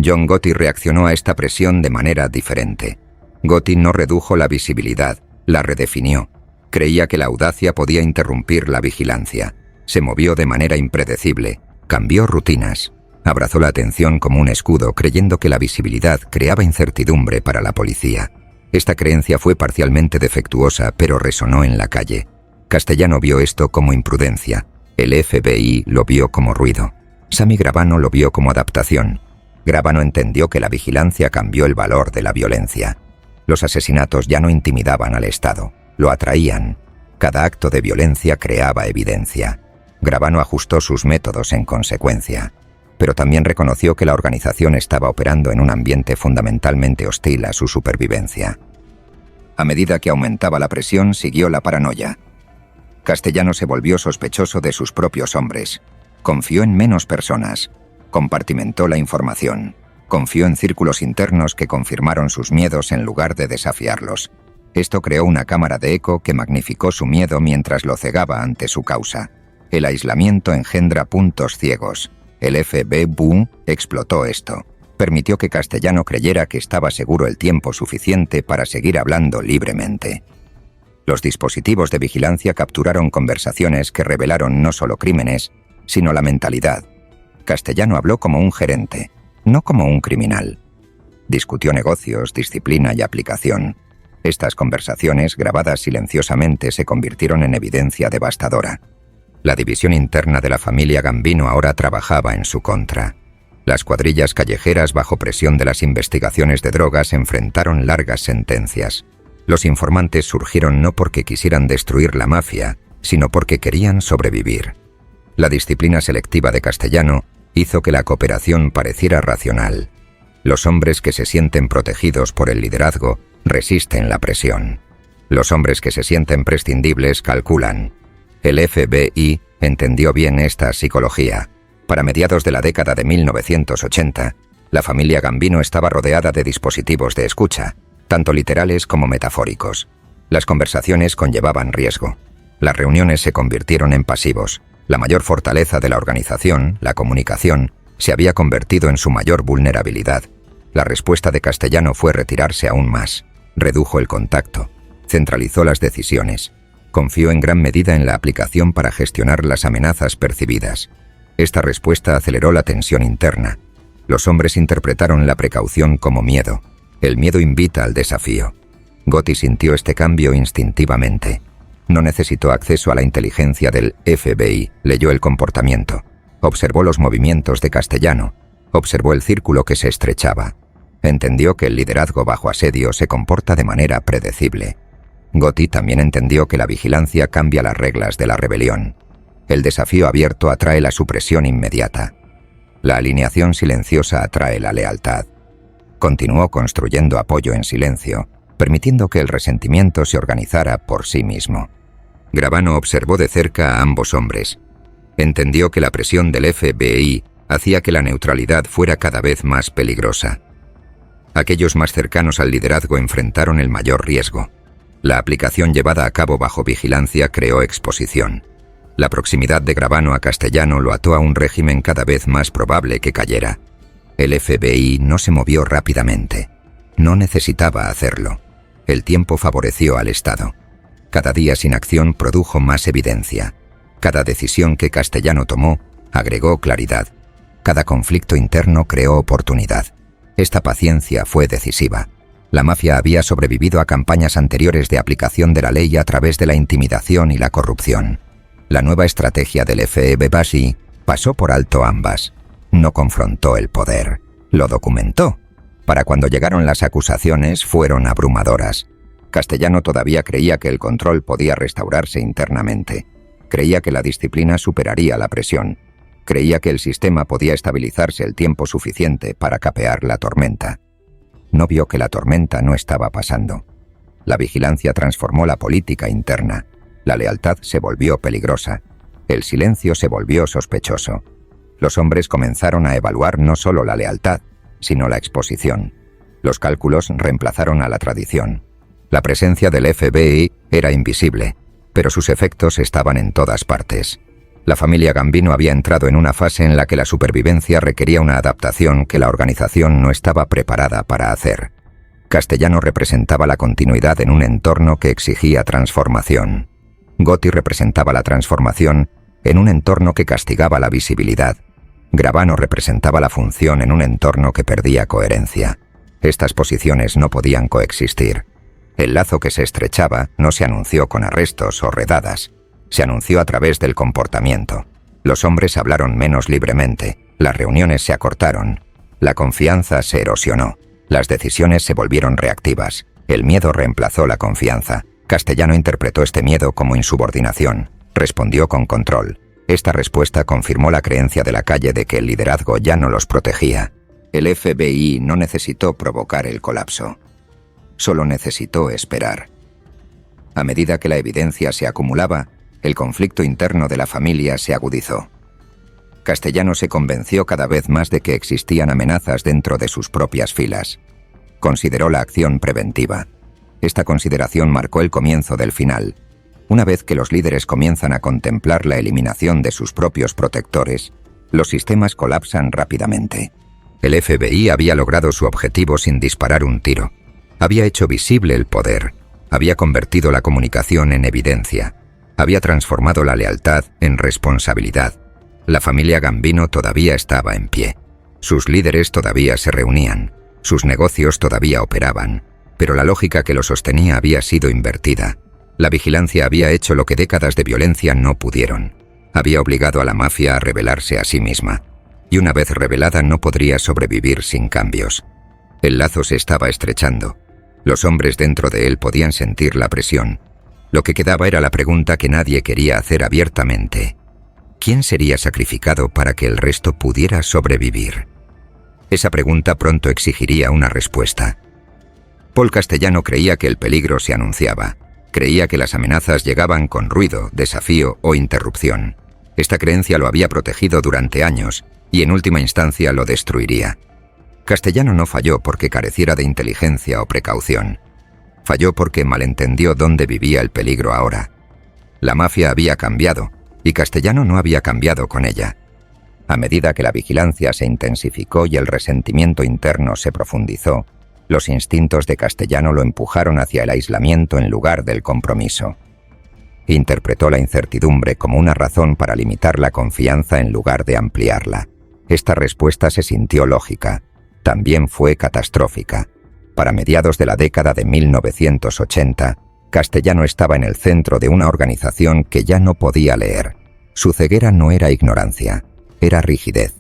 John Gotti reaccionó a esta presión de manera diferente. Gotti no redujo la visibilidad, la redefinió. Creía que la audacia podía interrumpir la vigilancia. Se movió de manera impredecible, cambió rutinas. Abrazó la atención como un escudo, creyendo que la visibilidad creaba incertidumbre para la policía. Esta creencia fue parcialmente defectuosa, pero resonó en la calle. Castellano vio esto como imprudencia. El FBI lo vio como ruido. Sammy Gravano lo vio como adaptación. Gravano entendió que la vigilancia cambió el valor de la violencia. Los asesinatos ya no intimidaban al Estado, lo atraían. Cada acto de violencia creaba evidencia. Gravano ajustó sus métodos en consecuencia, pero también reconoció que la organización estaba operando en un ambiente fundamentalmente hostil a su supervivencia. A medida que aumentaba la presión, siguió la paranoia. Castellano se volvió sospechoso de sus propios hombres. Confió en menos personas. Compartimentó la información. Confió en círculos internos que confirmaron sus miedos en lugar de desafiarlos. Esto creó una cámara de eco que magnificó su miedo mientras lo cegaba ante su causa. El aislamiento engendra puntos ciegos. El FBI explotó esto. Permitió que Castellano creyera que estaba seguro el tiempo suficiente para seguir hablando libremente. Los dispositivos de vigilancia capturaron conversaciones que revelaron no solo crímenes, sino la mentalidad. Castellano habló como un gerente, no como un criminal. Discutió negocios, disciplina y aplicación. Estas conversaciones, grabadas silenciosamente, se convirtieron en evidencia devastadora. La división interna de la familia Gambino ahora trabajaba en su contra. Las cuadrillas callejeras, bajo presión de las investigaciones de drogas, enfrentaron largas sentencias. Los informantes surgieron no porque quisieran destruir la mafia, sino porque querían sobrevivir. La disciplina selectiva de Castellano hizo que la cooperación pareciera racional. Los hombres que se sienten protegidos por el liderazgo resisten la presión. Los hombres que se sienten prescindibles calculan. El FBI entendió bien esta psicología. Para mediados de la década de 1980, la familia Gambino estaba rodeada de dispositivos de escucha, tanto literales como metafóricos. Las conversaciones conllevaban riesgo. Las reuniones se convirtieron en pasivos. La mayor fortaleza de la organización, la comunicación, se había convertido en su mayor vulnerabilidad. La respuesta de Castellano fue retirarse aún más. Redujo el contacto. Centralizó las decisiones. Confió en gran medida en la aplicación para gestionar las amenazas percibidas. Esta respuesta aceleró la tensión interna. Los hombres interpretaron la precaución como miedo. El miedo invita al desafío. Gotti sintió este cambio instintivamente. No necesitó acceso a la inteligencia del FBI, leyó el comportamiento. Observó los movimientos de Castellano. Observó el círculo que se estrechaba. Entendió que el liderazgo bajo asedio se comporta de manera predecible. Gotti también entendió que la vigilancia cambia las reglas de la rebelión. El desafío abierto atrae la supresión inmediata. La alineación silenciosa atrae la lealtad. Continuó construyendo apoyo en silencio, permitiendo que el resentimiento se organizara por sí mismo. Gravano observó de cerca a ambos hombres. Entendió que la presión del FBI hacía que la neutralidad fuera cada vez más peligrosa. Aquellos más cercanos al liderazgo enfrentaron el mayor riesgo. La aplicación llevada a cabo bajo vigilancia creó exposición. La proximidad de Gravano a Castellano lo ató a un régimen cada vez más probable que cayera. El FBI no se movió rápidamente. No necesitaba hacerlo. El tiempo favoreció al Estado. Cada día sin acción produjo más evidencia. Cada decisión que Castellano tomó agregó claridad. Cada conflicto interno creó oportunidad. Esta paciencia fue decisiva. La mafia había sobrevivido a campañas anteriores de aplicación de la ley a través de la intimidación y la corrupción. La nueva estrategia del FBI pasó por alto ambas. No confrontó el poder, lo documentó. Para cuando llegaron las acusaciones fueron abrumadoras. Castellano todavía creía que el control podía restaurarse internamente. Creía que la disciplina superaría la presión. Creía que el sistema podía estabilizarse el tiempo suficiente para capear la tormenta. No vio que la tormenta no estaba pasando. La vigilancia transformó la política interna. La lealtad se volvió peligrosa. El silencio se volvió sospechoso. Los hombres comenzaron a evaluar no solo la lealtad, sino la exposición. Los cálculos reemplazaron a la tradición. La presencia del FBI era invisible, pero sus efectos estaban en todas partes. La familia Gambino había entrado en una fase en la que la supervivencia requería una adaptación que la organización no estaba preparada para hacer. Castellano representaba la continuidad en un entorno que exigía transformación. Gotti representaba la transformación en un entorno que castigaba la visibilidad. Gravano representaba la función en un entorno que perdía coherencia. Estas posiciones no podían coexistir. El lazo que se estrechaba no se anunció con arrestos o redadas. Se anunció a través del comportamiento. Los hombres hablaron menos libremente, las reuniones se acortaron, la confianza se erosionó, las decisiones se volvieron reactivas, el miedo reemplazó la confianza. Castellano interpretó este miedo como insubordinación, respondió con control. Esta respuesta confirmó la creencia de la calle de que el liderazgo ya no los protegía. El FBI no necesitó provocar el colapso, solo necesitó esperar. A medida que la evidencia se acumulaba, el conflicto interno de la familia se agudizó. Castellano se convenció cada vez más de que existían amenazas dentro de sus propias filas. Consideró la acción preventiva. Esta consideración marcó el comienzo del final. Una vez que los líderes comienzan a contemplar la eliminación de sus propios protectores, los sistemas colapsan rápidamente. El FBI había logrado su objetivo sin disparar un tiro. Había hecho visible el poder. Había convertido la comunicación en evidencia. Había transformado la lealtad en responsabilidad. La familia Gambino todavía estaba en pie. Sus líderes todavía se reunían. Sus negocios todavía operaban. Pero la lógica que lo sostenía había sido invertida. La vigilancia había hecho lo que décadas de violencia no pudieron. Había obligado a la mafia a rebelarse a sí misma. Y una vez rebelada no podría sobrevivir sin cambios. El lazo se estaba estrechando. Los hombres dentro de él podían sentir la presión. Lo que quedaba era la pregunta que nadie quería hacer abiertamente. ¿Quién sería sacrificado para que el resto pudiera sobrevivir? Esa pregunta pronto exigiría una respuesta. Paul Castellano creía que el peligro se anunciaba. Creía que las amenazas llegaban con ruido, desafío o interrupción. Esta creencia lo había protegido durante años y en última instancia lo destruiría. Castellano no falló porque careciera de inteligencia o precaución. Falló porque malentendió dónde vivía el peligro ahora. La mafia había cambiado, y Castellano no había cambiado con ella. A medida que la vigilancia se intensificó y el resentimiento interno se profundizó, los instintos de Castellano lo empujaron hacia el aislamiento en lugar del compromiso. Interpretó la incertidumbre como una razón para limitar la confianza en lugar de ampliarla. Esta respuesta se sintió lógica. También fue catastrófica. Para mediados de la década de 1980, Castellano estaba en el centro de una organización que ya no podía leer. Su ceguera no era ignorancia, era rigidez.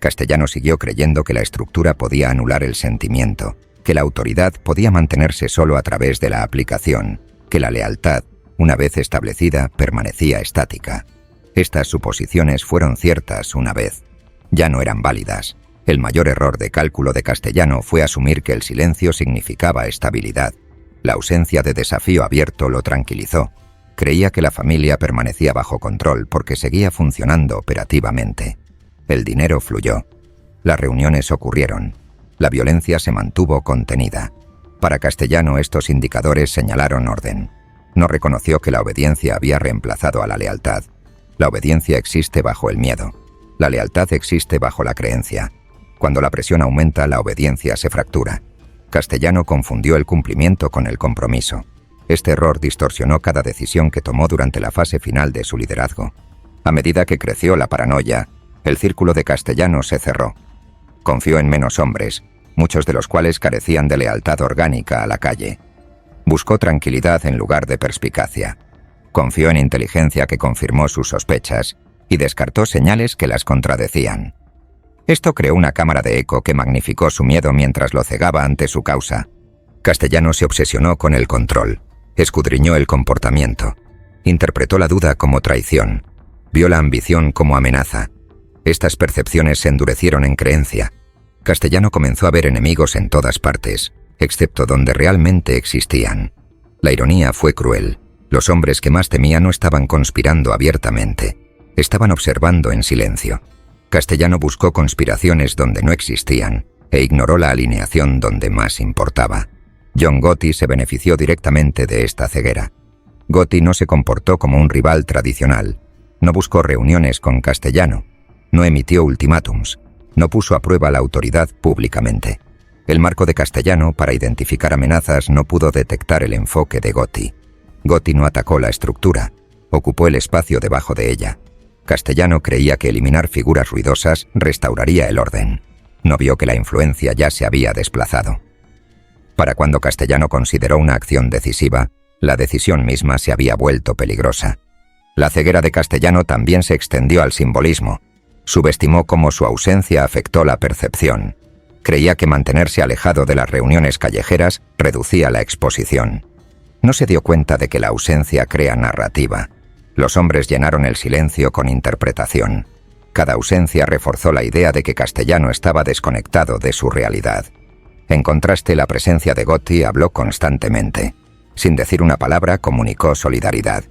Castellano siguió creyendo que la estructura podía anular el sentimiento, que la autoridad podía mantenerse solo a través de la aplicación, que la lealtad, una vez establecida, permanecía estática. Estas suposiciones fueron ciertas una vez. Ya no eran válidas. El mayor error de cálculo de Castellano fue asumir que el silencio significaba estabilidad. La ausencia de desafío abierto lo tranquilizó. Creía que la familia permanecía bajo control porque seguía funcionando operativamente. El dinero fluyó. Las reuniones ocurrieron. La violencia se mantuvo contenida. Para Castellano estos indicadores señalaron orden. No reconoció que la obediencia había reemplazado a la lealtad. La obediencia existe bajo el miedo. La lealtad existe bajo la creencia. Cuando la presión aumenta, la obediencia se fractura. Castellano confundió el cumplimiento con el compromiso. Este error distorsionó cada decisión que tomó durante la fase final de su liderazgo. A medida que creció la paranoia, el círculo de Castellano se cerró. Confió en menos hombres, muchos de los cuales carecían de lealtad orgánica a la calle. Buscó tranquilidad en lugar de perspicacia. Confió en inteligencia que confirmó sus sospechas y descartó señales que las contradecían. Esto creó una cámara de eco que magnificó su miedo mientras lo cegaba ante su causa. Castellano se obsesionó con el control, escudriñó el comportamiento, interpretó la duda como traición, vio la ambición como amenaza. Estas percepciones se endurecieron en creencia. Castellano comenzó a ver enemigos en todas partes, excepto donde realmente existían. La ironía fue cruel. Los hombres que más temía no estaban conspirando abiertamente, estaban observando en silencio. Castellano buscó conspiraciones donde no existían e ignoró la alineación donde más importaba. John Gotti se benefició directamente de esta ceguera. Gotti no se comportó como un rival tradicional, no buscó reuniones con Castellano, no emitió ultimátums, no puso a prueba la autoridad públicamente. El marco de Castellano para identificar amenazas no pudo detectar el enfoque de Gotti. Gotti no atacó la estructura, ocupó el espacio debajo de ella. Castellano creía que eliminar figuras ruidosas restauraría el orden. No vio que la influencia ya se había desplazado. Para cuando Castellano consideró una acción decisiva, la decisión misma se había vuelto peligrosa. La ceguera de Castellano también se extendió al simbolismo. Subestimó cómo su ausencia afectó la percepción. Creía que mantenerse alejado de las reuniones callejeras reducía la exposición. No se dio cuenta de que la ausencia crea narrativa. Los hombres llenaron el silencio con interpretación. Cada ausencia reforzó la idea de que Castellano estaba desconectado de su realidad. En contraste, la presencia de Gotti habló constantemente. Sin decir una palabra, comunicó solidaridad.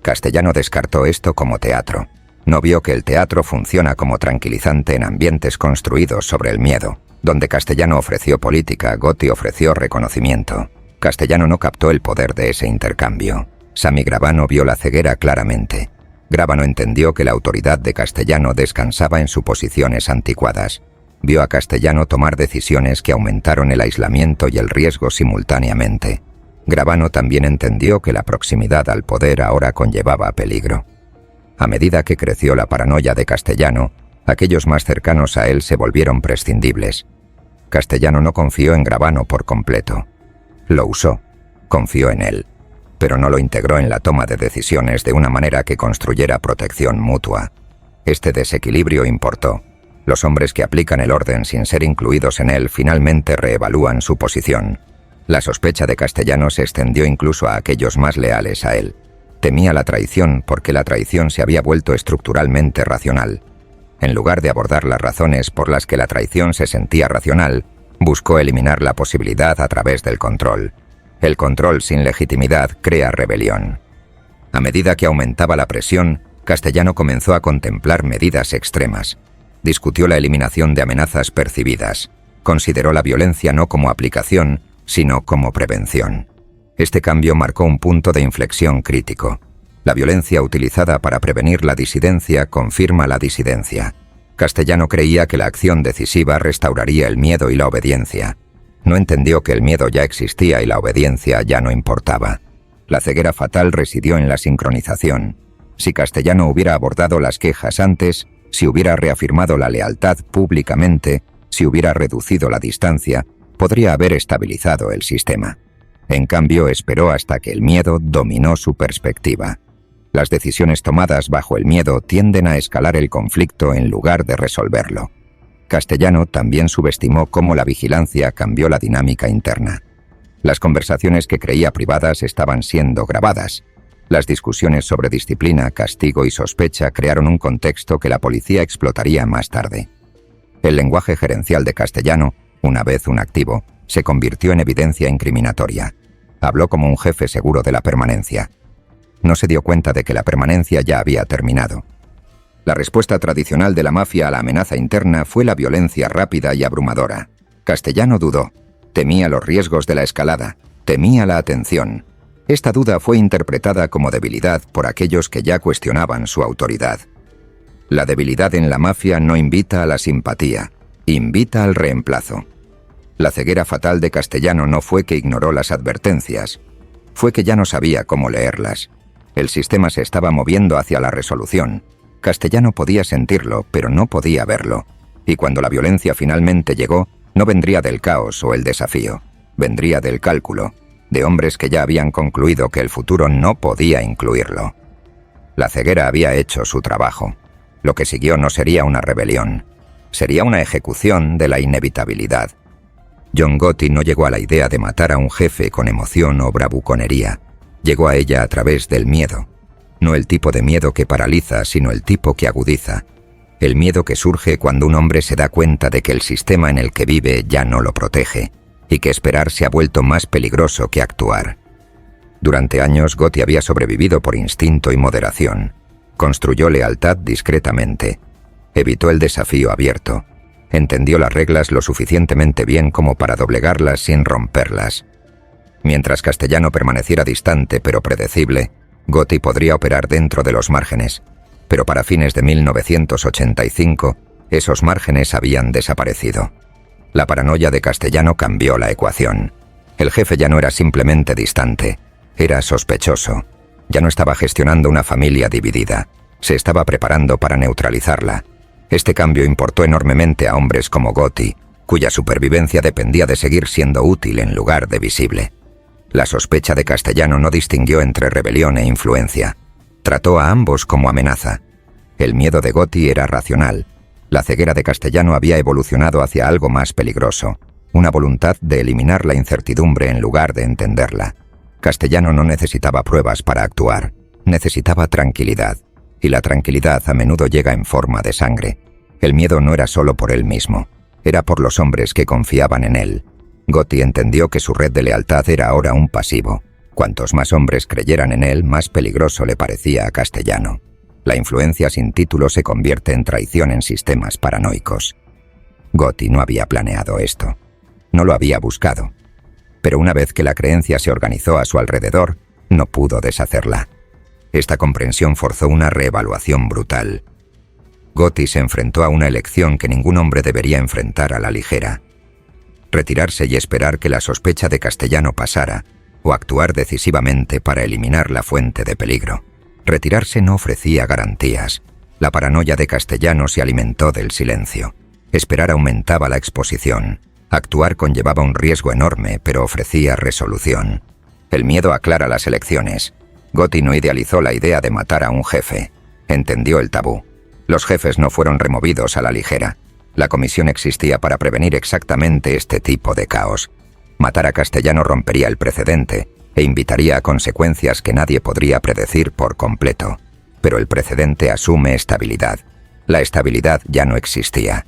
Castellano descartó esto como teatro. No vio que el teatro funciona como tranquilizante en ambientes construidos sobre el miedo. Donde Castellano ofreció política, Gotti ofreció reconocimiento. Castellano no captó el poder de ese intercambio. Sami Gravano vio la ceguera claramente. Gravano entendió que la autoridad de Castellano descansaba en suposiciones anticuadas. Vio a Castellano tomar decisiones que aumentaron el aislamiento y el riesgo simultáneamente. Gravano también entendió que la proximidad al poder ahora conllevaba peligro. A medida que creció la paranoia de Castellano, aquellos más cercanos a él se volvieron prescindibles. Castellano no confió en Gravano por completo. Lo usó, confió en él, pero no lo integró en la toma de decisiones de una manera que construyera protección mutua. Este desequilibrio importó. Los hombres que aplican el orden sin ser incluidos en él finalmente reevalúan su posición. La sospecha de Castellano se extendió incluso a aquellos más leales a él. Temía la traición porque la traición se había vuelto estructuralmente racional. En lugar de abordar las razones por las que la traición se sentía racional, buscó eliminar la posibilidad a través del control. El control sin legitimidad crea rebelión. A medida que aumentaba la presión, Castellano comenzó a contemplar medidas extremas. Discutió la eliminación de amenazas percibidas. Consideró la violencia no como aplicación, sino como prevención. Este cambio marcó un punto de inflexión crítico. La violencia utilizada para prevenir la disidencia confirma la disidencia. Castellano creía que la acción decisiva restauraría el miedo y la obediencia. No entendió que el miedo ya existía y la obediencia ya no importaba. La ceguera fatal residió en la sincronización. Si Castellano hubiera abordado las quejas antes, si hubiera reafirmado la lealtad públicamente, si hubiera reducido la distancia, podría haber estabilizado el sistema. En cambio, esperó hasta que el miedo dominó su perspectiva. Las decisiones tomadas bajo el miedo tienden a escalar el conflicto en lugar de resolverlo. Castellano también subestimó cómo la vigilancia cambió la dinámica interna. Las conversaciones que creía privadas estaban siendo grabadas. Las discusiones sobre disciplina, castigo y sospecha crearon un contexto que la policía explotaría más tarde. El lenguaje gerencial de Castellano, una vez un activo, se convirtió en evidencia incriminatoria. Habló como un jefe seguro de la permanencia. No se dio cuenta de que la permanencia ya había terminado. La respuesta tradicional de la mafia a la amenaza interna fue la violencia rápida y abrumadora. Castellano dudó. Temía los riesgos de la escalada. Temía la atención. Esta duda fue interpretada como debilidad por aquellos que ya cuestionaban su autoridad. La debilidad en la mafia no invita a la simpatía, invita al reemplazo. La ceguera fatal de Castellano no fue que ignoró las advertencias, fue que ya no sabía cómo leerlas. El sistema se estaba moviendo hacia la resolución. Castellano podía sentirlo, pero no podía verlo. Y cuando la violencia finalmente llegó, no vendría del caos o el desafío, vendría del cálculo, de hombres que ya habían concluido que el futuro no podía incluirlo. La ceguera había hecho su trabajo. Lo que siguió no sería una rebelión, sería una ejecución de la inevitabilidad. John Gotti no llegó a la idea de matar a un jefe con emoción o bravuconería. Llegó a ella a través del miedo. No el tipo de miedo que paraliza, sino el tipo que agudiza. El miedo que surge cuando un hombre se da cuenta de que el sistema en el que vive ya no lo protege, y que esperar se ha vuelto más peligroso que actuar. Durante años Gotti había sobrevivido por instinto y moderación. Construyó lealtad discretamente. Evitó el desafío abierto. Entendió las reglas lo suficientemente bien como para doblegarlas sin romperlas. Mientras Castellano permaneciera distante pero predecible, Gotti podría operar dentro de los márgenes. Pero para fines de 1985, esos márgenes habían desaparecido. La paranoia de Castellano cambió la ecuación. El jefe ya no era simplemente distante, era sospechoso. Ya no estaba gestionando una familia dividida, se estaba preparando para neutralizarla. Este cambio importó enormemente a hombres como Gotti, cuya supervivencia dependía de seguir siendo útil en lugar de visible. La sospecha de Castellano no distinguió entre rebelión e influencia. Trató a ambos como amenaza. El miedo de Gotti era racional. La ceguera de Castellano había evolucionado hacia algo más peligroso, una voluntad de eliminar la incertidumbre en lugar de entenderla. Castellano no necesitaba pruebas para actuar, necesitaba tranquilidad, y la tranquilidad a menudo llega en forma de sangre. El miedo no era solo por él mismo, era por los hombres que confiaban en él. Gotti entendió que su red de lealtad era ahora un pasivo. Cuantos más hombres creyeran en él, más peligroso le parecía a Castellano. La influencia sin título se convierte en traición en sistemas paranoicos. Gotti no había planeado esto, no lo había buscado. Pero una vez que la creencia se organizó a su alrededor, no pudo deshacerla. Esta comprensión forzó una reevaluación brutal. Gotti se enfrentó a una elección que ningún hombre debería enfrentar a la ligera. Retirarse y esperar que la sospecha de Castellano pasara, o actuar decisivamente para eliminar la fuente de peligro. Retirarse no ofrecía garantías. La paranoia de Castellano se alimentó del silencio. Esperar aumentaba la exposición. Actuar conllevaba un riesgo enorme, pero ofrecía resolución. El miedo aclara las elecciones. Gotti no idealizó la idea de matar a un jefe. Entendió el tabú. Los jefes no fueron removidos a la ligera. La comisión existía para prevenir exactamente este tipo de caos. Matar a Castellano rompería el precedente e invitaría a consecuencias que nadie podría predecir por completo. Pero el precedente asume estabilidad. La estabilidad ya no existía.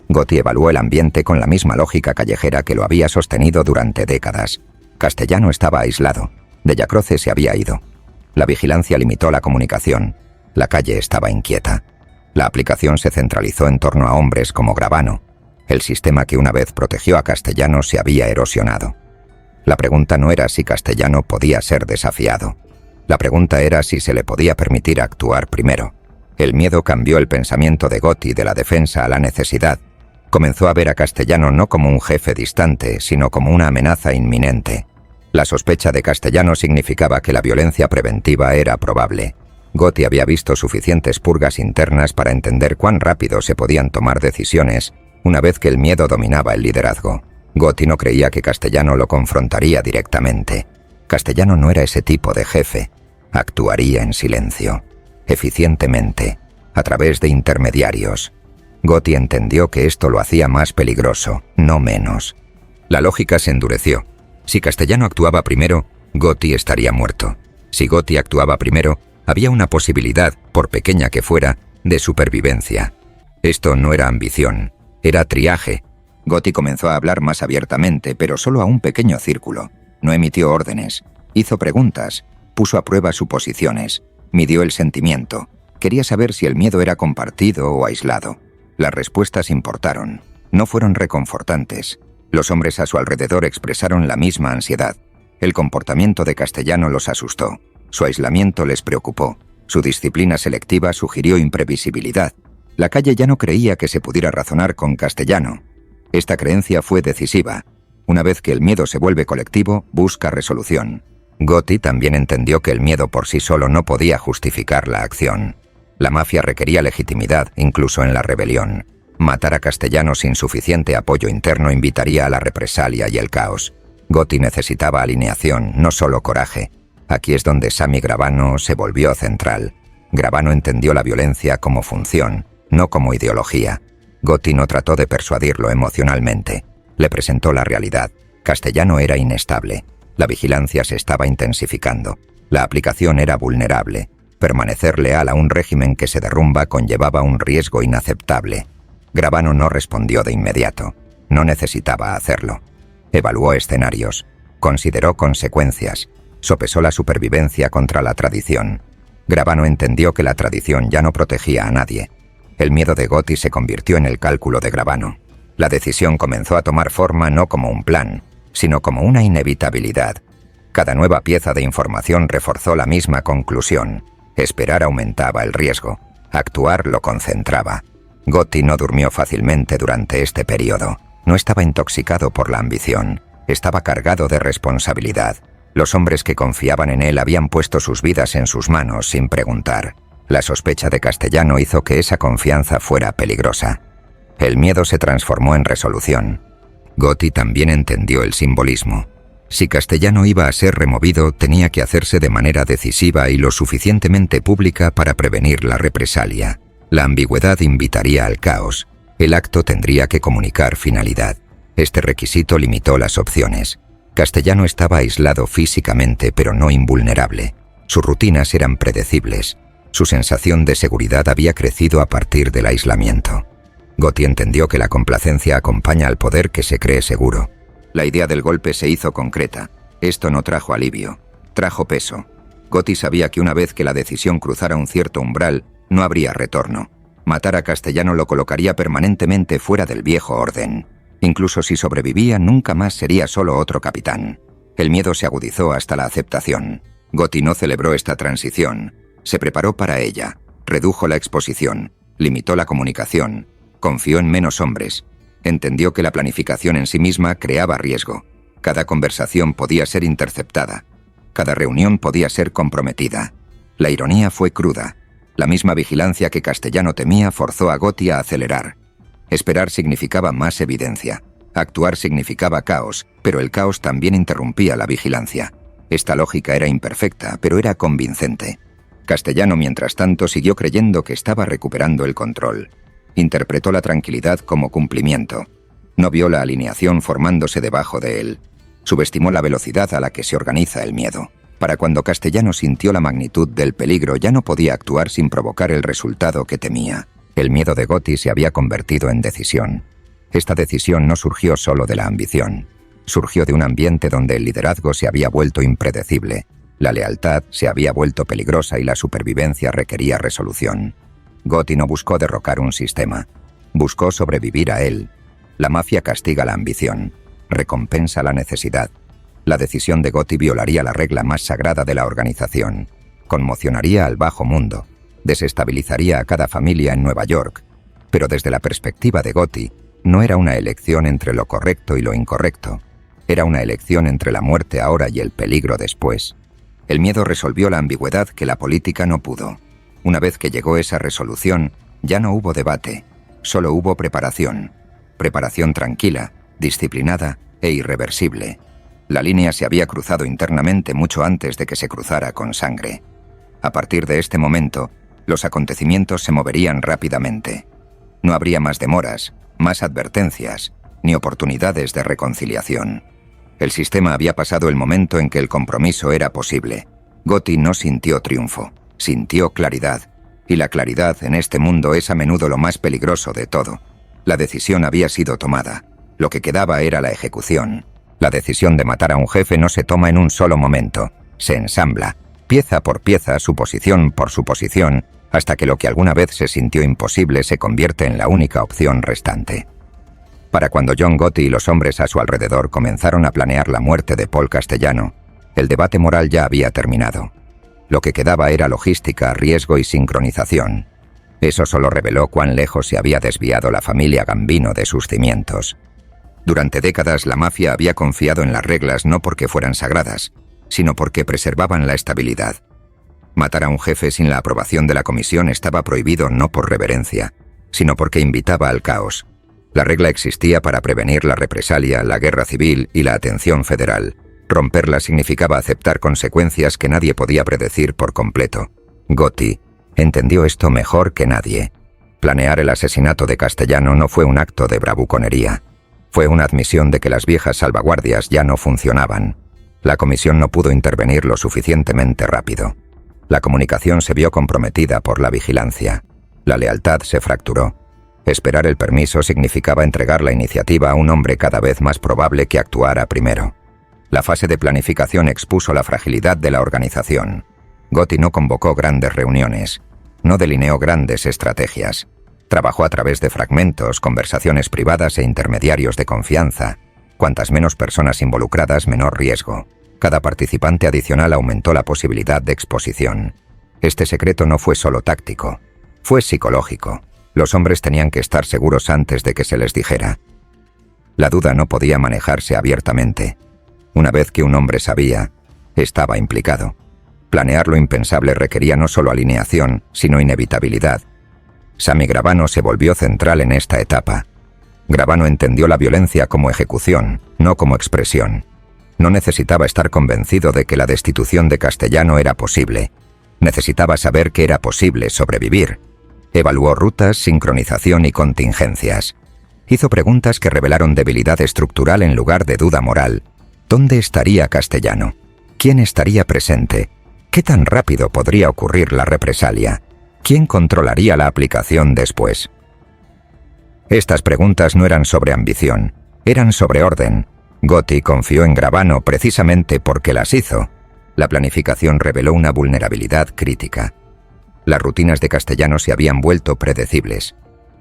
Gotti evaluó el ambiente con la misma lógica callejera que lo había sostenido durante décadas. Castellano estaba aislado. Dellacroce se había ido. La vigilancia limitó la comunicación. La calle estaba inquieta. La aplicación se centralizó en torno a hombres como Gravano. El sistema que una vez protegió a Castellano se había erosionado. La pregunta no era si Castellano podía ser desafiado. La pregunta era si se le podía permitir actuar primero. El miedo cambió el pensamiento de Gotti de la defensa a la necesidad. Comenzó a ver a Castellano no como un jefe distante, sino como una amenaza inminente. La sospecha de Castellano significaba que la violencia preventiva era probable. Gotti había visto suficientes purgas internas para entender cuán rápido se podían tomar decisiones una vez que el miedo dominaba el liderazgo. Gotti no creía que Castellano lo confrontaría directamente. Castellano no era ese tipo de jefe. Actuaría en silencio, eficientemente, a través de intermediarios. Gotti entendió que esto lo hacía más peligroso, no menos. La lógica se endureció. Si Castellano actuaba primero, Gotti estaría muerto. Si Gotti actuaba primero, había una posibilidad, por pequeña que fuera, de supervivencia. Esto no era ambición, era triaje. Gotti comenzó a hablar más abiertamente, pero solo a un pequeño círculo. No emitió órdenes, hizo preguntas, puso a prueba suposiciones, midió el sentimiento. Quería saber si el miedo era compartido o aislado. Las respuestas importaron. No fueron reconfortantes. Los hombres a su alrededor expresaron la misma ansiedad. El comportamiento de Castellano los asustó. Su aislamiento les preocupó. Su disciplina selectiva sugirió imprevisibilidad. La calle ya no creía que se pudiera razonar con Castellano. Esta creencia fue decisiva. Una vez que el miedo se vuelve colectivo, busca resolución. Gotti también entendió que el miedo por sí solo no podía justificar la acción. La mafia requería legitimidad, incluso en la rebelión. Matar a Castellano sin suficiente apoyo interno invitaría a la represalia y el caos. Gotti necesitaba alineación, no solo coraje. Aquí es donde Sammy Gravano se volvió central. Gravano entendió la violencia como función, no como ideología. Gotti no trató de persuadirlo emocionalmente. Le presentó la realidad. Castellano era inestable. La vigilancia se estaba intensificando. La aplicación era vulnerable. Permanecer leal a un régimen que se derrumba conllevaba un riesgo inaceptable. Gravano no respondió de inmediato. No necesitaba hacerlo. Evaluó escenarios. Consideró consecuencias. Sopesó la supervivencia contra la tradición. Gravano entendió que la tradición ya no protegía a nadie. El miedo de Gotti se convirtió en el cálculo de Gravano. La decisión comenzó a tomar forma no como un plan, sino como una inevitabilidad. Cada nueva pieza de información reforzó la misma conclusión. Esperar aumentaba el riesgo. Actuar lo concentraba. Gotti no durmió fácilmente durante este periodo. No estaba intoxicado por la ambición. Estaba cargado de responsabilidad. Los hombres que confiaban en él habían puesto sus vidas en sus manos sin preguntar. La sospecha de Castellano hizo que esa confianza fuera peligrosa. El miedo se transformó en resolución. Gotti también entendió el simbolismo. Si Castellano iba a ser removido, tenía que hacerse de manera decisiva y lo suficientemente pública para prevenir la represalia. La ambigüedad invitaría al caos. El acto tendría que comunicar finalidad. Este requisito limitó las opciones. Castellano estaba aislado físicamente, pero no invulnerable. Sus rutinas eran predecibles. Su sensación de seguridad había crecido a partir del aislamiento. Gotti entendió que la complacencia acompaña al poder que se cree seguro. La idea del golpe se hizo concreta. Esto no trajo alivio, trajo peso. Gotti sabía que una vez que la decisión cruzara un cierto umbral, no habría retorno. Matar a Castellano lo colocaría permanentemente fuera del viejo orden. Incluso si sobrevivía, nunca más sería solo otro capitán. El miedo se agudizó hasta la aceptación. Gotti no celebró esta transición. Se preparó para ella. Redujo la exposición. Limitó la comunicación. Confió en menos hombres. Entendió que la planificación en sí misma creaba riesgo. Cada conversación podía ser interceptada. Cada reunión podía ser comprometida. La ironía fue cruda. La misma vigilancia que Castellano temía forzó a Gotti a acelerar. Esperar significaba más evidencia. Actuar significaba caos, pero el caos también interrumpía la vigilancia. Esta lógica era imperfecta, pero era convincente. Castellano, mientras tanto, siguió creyendo que estaba recuperando el control. Interpretó la tranquilidad como cumplimiento. No vio la alineación formándose debajo de él. Subestimó la velocidad a la que se organiza el miedo. Para cuando Castellano sintió la magnitud del peligro, ya no podía actuar sin provocar el resultado que temía. El miedo de Gotti se había convertido en decisión. Esta decisión no surgió solo de la ambición. Surgió de un ambiente donde el liderazgo se había vuelto impredecible. La lealtad se había vuelto peligrosa y la supervivencia requería resolución. Gotti no buscó derrocar un sistema. Buscó sobrevivir a él. La mafia castiga la ambición. Recompensa la necesidad. La decisión de Gotti violaría la regla más sagrada de la organización. Conmocionaría al bajo mundo. Desestabilizaría a cada familia en Nueva York. Pero desde la perspectiva de Gotti, no era una elección entre lo correcto y lo incorrecto. Era una elección entre la muerte ahora y el peligro después. El miedo resolvió la ambigüedad que la política no pudo. Una vez que llegó esa resolución, ya no hubo debate, solo hubo preparación. Preparación tranquila, disciplinada e irreversible. La línea se había cruzado internamente mucho antes de que se cruzara con sangre. A partir de este momento, los acontecimientos se moverían rápidamente. No habría más demoras, más advertencias, ni oportunidades de reconciliación. El sistema había pasado el momento en que el compromiso era posible. Gotti no sintió triunfo. Sintió claridad, y la claridad en este mundo es a menudo lo más peligroso de todo. La decisión había sido tomada. Lo que quedaba era la ejecución. La decisión de matar a un jefe no se toma en un solo momento. Se ensambla, pieza por pieza, suposición por suposición, hasta que lo que alguna vez se sintió imposible se convierte en la única opción restante. Para cuando John Gotti y los hombres a su alrededor comenzaron a planear la muerte de Paul Castellano, el debate moral ya había terminado. Lo que quedaba era logística, riesgo y sincronización. Eso solo reveló cuán lejos se había desviado la familia Gambino de sus cimientos. Durante décadas la mafia había confiado en las reglas no porque fueran sagradas, sino porque preservaban la estabilidad. Matar a un jefe sin la aprobación de la comisión estaba prohibido no por reverencia, sino porque invitaba al caos. La regla existía para prevenir la represalia, la guerra civil y la atención federal. Romperla significaba aceptar consecuencias que nadie podía predecir por completo. Gotti entendió esto mejor que nadie. Planear el asesinato de Castellano no fue un acto de bravuconería. Fue una admisión de que las viejas salvaguardias ya no funcionaban. La comisión no pudo intervenir lo suficientemente rápido. La comunicación se vio comprometida por la vigilancia. La lealtad se fracturó. Esperar el permiso significaba entregar la iniciativa a un hombre cada vez más probable que actuara primero. La fase de planificación expuso la fragilidad de la organización. Gotti no convocó grandes reuniones, no delineó grandes estrategias. Trabajó a través de fragmentos, conversaciones privadas e intermediarios de confianza. Cuantas menos personas involucradas, menor riesgo. Cada participante adicional aumentó la posibilidad de exposición. Este secreto no fue solo táctico, fue psicológico. Los hombres tenían que estar seguros antes de que se les dijera. La duda no podía manejarse abiertamente. Una vez que un hombre sabía, estaba implicado. Planear lo impensable requería no solo alineación, sino inevitabilidad. Sammy Gravano se volvió central en esta etapa. Gravano entendió la violencia como ejecución, no como expresión. No necesitaba estar convencido de que la destitución de Castellano era posible. Necesitaba saber que era posible sobrevivir. Evaluó rutas, sincronización y contingencias. Hizo preguntas que revelaron debilidad estructural en lugar de duda moral. ¿Dónde estaría Castellano? ¿Quién estaría presente? ¿Qué tan rápido podría ocurrir la represalia? ¿Quién controlaría la aplicación después? Estas preguntas no eran sobre ambición, eran sobre orden. Gotti confió en Gravano precisamente porque las hizo. La planificación reveló una vulnerabilidad crítica. Las rutinas de Castellano se habían vuelto predecibles.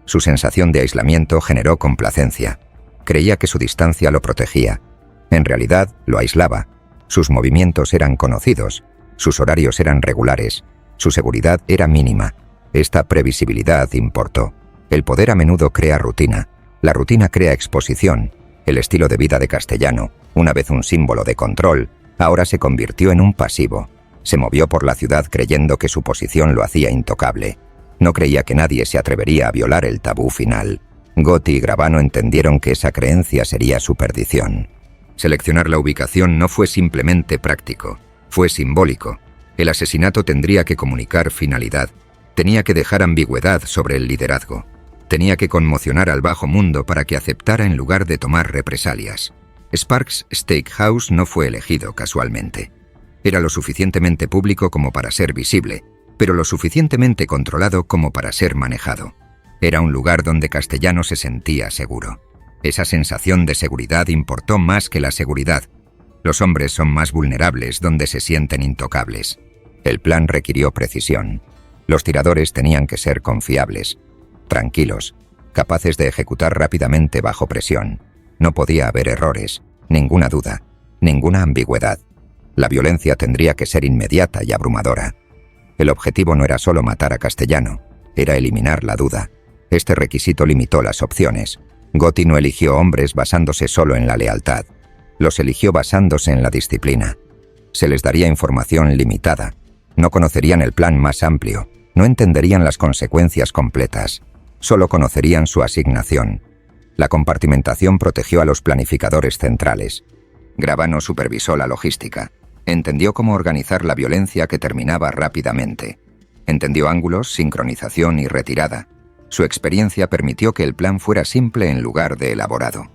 Su sensación de aislamiento generó complacencia. Creía que su distancia lo protegía. En realidad, lo aislaba. Sus movimientos eran conocidos. Sus horarios eran regulares. Su seguridad era mínima. Esta previsibilidad importó. El poder a menudo crea rutina. La rutina crea exposición. El estilo de vida de Castellano, una vez un símbolo de control, ahora se convirtió en un pasivo. Se movió por la ciudad creyendo que su posición lo hacía intocable. No creía que nadie se atrevería a violar el tabú final. Gotti y Gravano entendieron que esa creencia sería su perdición. Seleccionar la ubicación no fue simplemente práctico, fue simbólico. El asesinato tendría que comunicar finalidad, tenía que dejar ambigüedad sobre el liderazgo, tenía que conmocionar al bajo mundo para que aceptara en lugar de tomar represalias. Sparks Steakhouse no fue elegido casualmente. Era lo suficientemente público como para ser visible, pero lo suficientemente controlado como para ser manejado. Era un lugar donde Castellano se sentía seguro. Esa sensación de seguridad importó más que la seguridad. Los hombres son más vulnerables donde se sienten intocables. El plan requirió precisión. Los tiradores tenían que ser confiables, tranquilos, capaces de ejecutar rápidamente bajo presión. No podía haber errores, ninguna duda, ninguna ambigüedad. La violencia tendría que ser inmediata y abrumadora. El objetivo no era solo matar a Castellano, era eliminar la duda. Este requisito limitó las opciones. Gotti no eligió hombres basándose solo en la lealtad. Los eligió basándose en la disciplina. Se les daría información limitada. No conocerían el plan más amplio. No entenderían las consecuencias completas. Solo conocerían su asignación. La compartimentación protegió a los planificadores centrales. Gravano supervisó la logística. Entendió cómo organizar la violencia que terminaba rápidamente. Entendió ángulos, sincronización y retirada. Su experiencia permitió que el plan fuera simple en lugar de elaborado.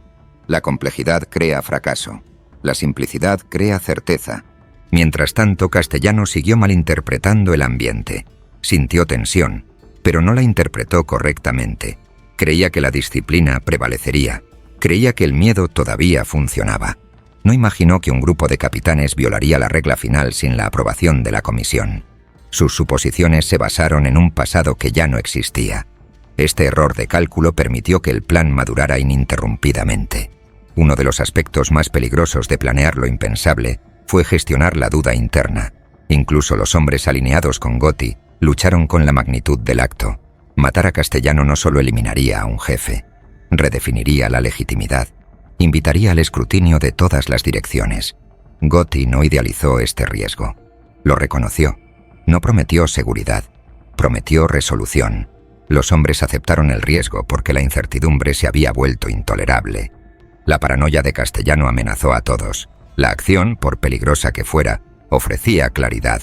La complejidad crea fracaso. La simplicidad crea certeza. Mientras tanto, Castellano siguió malinterpretando el ambiente. Sintió tensión, pero no la interpretó correctamente. Creía que la disciplina prevalecería. Creía que el miedo todavía funcionaba. No imaginó que un grupo de capitanes violaría la regla final sin la aprobación de la comisión. Sus suposiciones se basaron en un pasado que ya no existía. Este error de cálculo permitió que el plan madurara ininterrumpidamente. Uno de los aspectos más peligrosos de planear lo impensable fue gestionar la duda interna. Incluso los hombres alineados con Gotti lucharon con la magnitud del acto. Matar a Castellano no solo eliminaría a un jefe, redefiniría la legitimidad, invitaría al escrutinio de todas las direcciones. Gotti no idealizó este riesgo. Lo reconoció. No prometió seguridad, prometió resolución. Los hombres aceptaron el riesgo porque la incertidumbre se había vuelto intolerable. La paranoia de Castellano amenazó a todos. La acción, por peligrosa que fuera, ofrecía claridad.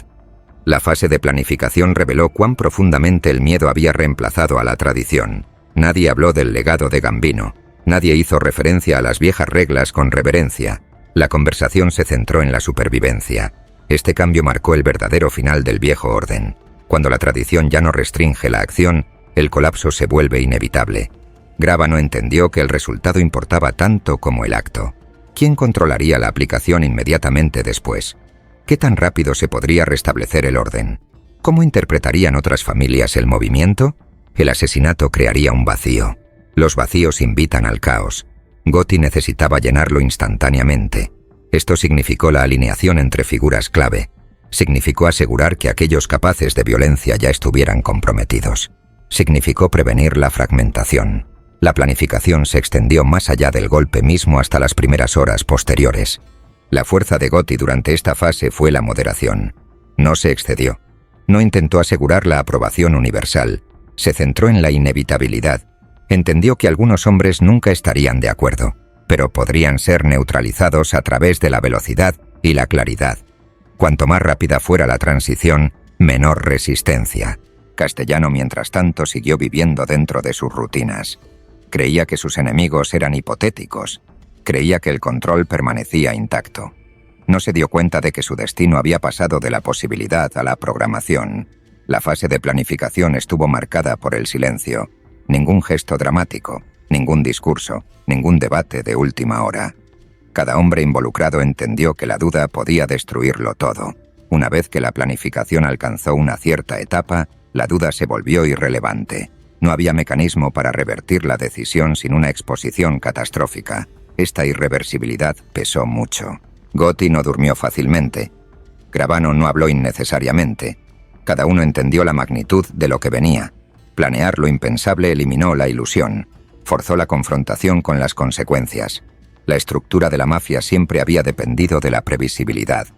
La fase de planificación reveló cuán profundamente el miedo había reemplazado a la tradición. Nadie habló del legado de Gambino. Nadie hizo referencia a las viejas reglas con reverencia. La conversación se centró en la supervivencia. Este cambio marcó el verdadero final del viejo orden. Cuando la tradición ya no restringe la acción, el colapso se vuelve inevitable. Grábano entendió que el resultado importaba tanto como el acto. ¿Quién controlaría la aplicación inmediatamente después? ¿Qué tan rápido se podría restablecer el orden? ¿Cómo interpretarían otras familias el movimiento? El asesinato crearía un vacío. Los vacíos invitan al caos. Gotti necesitaba llenarlo instantáneamente. Esto significó la alineación entre figuras clave. Significó asegurar que aquellos capaces de violencia ya estuvieran comprometidos. Significó prevenir la fragmentación. La planificación se extendió más allá del golpe mismo hasta las primeras horas posteriores. La fuerza de Gotti durante esta fase fue la moderación. No se excedió. No intentó asegurar la aprobación universal. Se centró en la inevitabilidad. Entendió que algunos hombres nunca estarían de acuerdo, pero podrían ser neutralizados a través de la velocidad y la claridad. Cuanto más rápida fuera la transición, menor resistencia. Castellano, mientras tanto, siguió viviendo dentro de sus rutinas. Creía que sus enemigos eran hipotéticos. Creía que el control permanecía intacto. No se dio cuenta de que su destino había pasado de la posibilidad a la programación. La fase de planificación estuvo marcada por el silencio. Ningún gesto dramático, ningún discurso, ningún debate de última hora. Cada hombre involucrado entendió que la duda podía destruirlo todo. Una vez que la planificación alcanzó una cierta etapa, la duda se volvió irrelevante. No había mecanismo para revertir la decisión sin una exposición catastrófica. Esta irreversibilidad pesó mucho. Gotti no durmió fácilmente. Gravano no habló innecesariamente. Cada uno entendió la magnitud de lo que venía. Planear lo impensable eliminó la ilusión. Forzó la confrontación con las consecuencias. La estructura de la mafia siempre había dependido de la previsibilidad.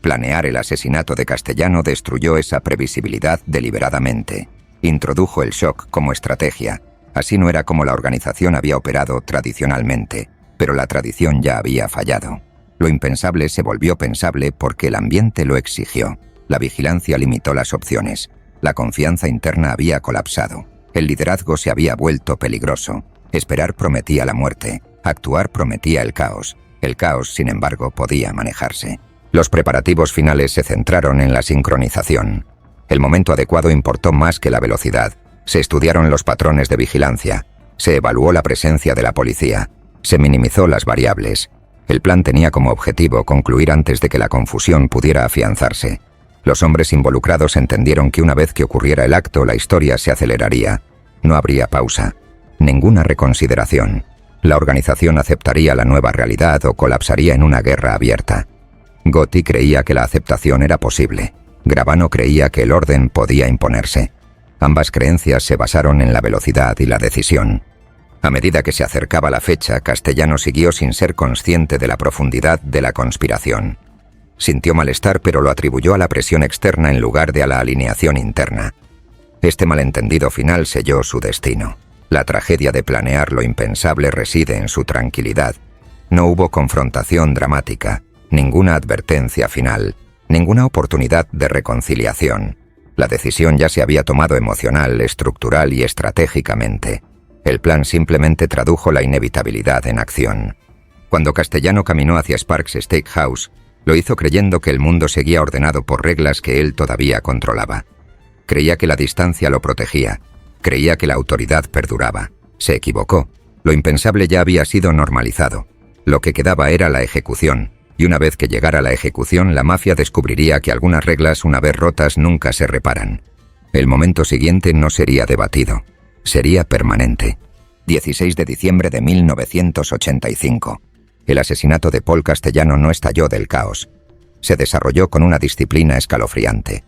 Planear el asesinato de Castellano destruyó esa previsibilidad deliberadamente. Introdujo el shock como estrategia. Así no era como la organización había operado tradicionalmente, pero la tradición ya había fallado. Lo impensable se volvió pensable porque el ambiente lo exigió. La vigilancia limitó las opciones. La confianza interna había colapsado. El liderazgo se había vuelto peligroso. Esperar prometía la muerte. Actuar prometía el caos. El caos, sin embargo, podía manejarse. Los preparativos finales se centraron en la sincronización. El momento adecuado importó más que la velocidad. Se estudiaron los patrones de vigilancia. Se evaluó la presencia de la policía. Se minimizó las variables. El plan tenía como objetivo concluir antes de que la confusión pudiera afianzarse. Los hombres involucrados entendieron que una vez que ocurriera el acto, la historia se aceleraría. No habría pausa. Ninguna reconsideración. La organización aceptaría la nueva realidad o colapsaría en una guerra abierta. Gotti creía que la aceptación era posible. Gravano creía que el orden podía imponerse. Ambas creencias se basaron en la velocidad y la decisión. A medida que se acercaba la fecha, Castellano siguió sin ser consciente de la profundidad de la conspiración. Sintió malestar, pero lo atribuyó a la presión externa en lugar de a la alineación interna. Este malentendido final selló su destino. La tragedia de planear lo impensable reside en su tranquilidad. No hubo confrontación dramática, ninguna advertencia final, ninguna oportunidad de reconciliación. La decisión ya se había tomado emocional, estructural y estratégicamente. El plan simplemente tradujo la inevitabilidad en acción. Cuando Castellano caminó hacia Sparks Steakhouse, lo hizo creyendo que el mundo seguía ordenado por reglas que él todavía controlaba. Creía que la distancia lo protegía. Creía que la autoridad perduraba. Se equivocó. Lo impensable ya había sido normalizado. Lo que quedaba era la ejecución, y una vez que llegara la ejecución, la mafia descubriría que algunas reglas, una vez rotas, nunca se reparan. El momento siguiente no sería debatido. Sería permanente. 16 de diciembre de 1985. El asesinato de Paul Castellano no estalló del caos. Se desarrolló con una disciplina escalofriante.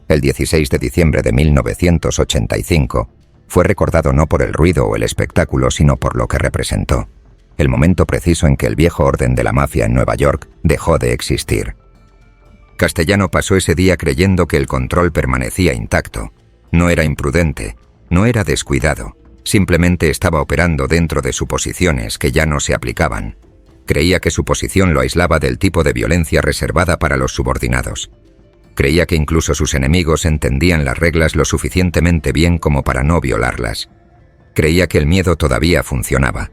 El 16 de diciembre de 1985 fue recordado no por el ruido o el espectáculo, sino por lo que representó. El momento preciso en que el viejo orden de la mafia en Nueva York dejó de existir. Castellano pasó ese día creyendo que el control permanecía intacto. No era imprudente, no era descuidado, simplemente estaba operando dentro de suposiciones que ya no se aplicaban. Creía que su posición lo aislaba del tipo de violencia reservada para los subordinados. Creía que incluso sus enemigos entendían las reglas lo suficientemente bien como para no violarlas. Creía que el miedo todavía funcionaba.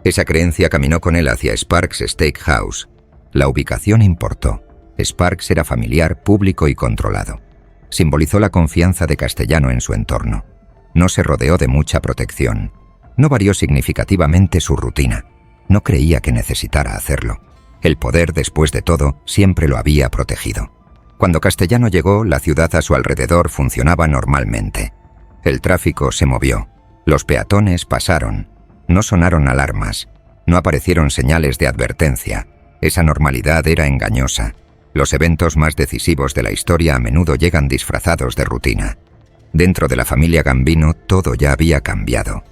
Esa creencia caminó con él hacia Sparks Steakhouse. La ubicación importó. Sparks era familiar, público y controlado. Simbolizó la confianza de Castellano en su entorno. No se rodeó de mucha protección. No varió significativamente su rutina. No creía que necesitara hacerlo. El poder, después de todo, siempre lo había protegido. Cuando Castellano llegó, la ciudad a su alrededor funcionaba normalmente. El tráfico se movió. Los peatones pasaron. No sonaron alarmas. No aparecieron señales de advertencia. Esa normalidad era engañosa. Los eventos más decisivos de la historia a menudo llegan disfrazados de rutina. Dentro de la familia Gambino todo ya había cambiado.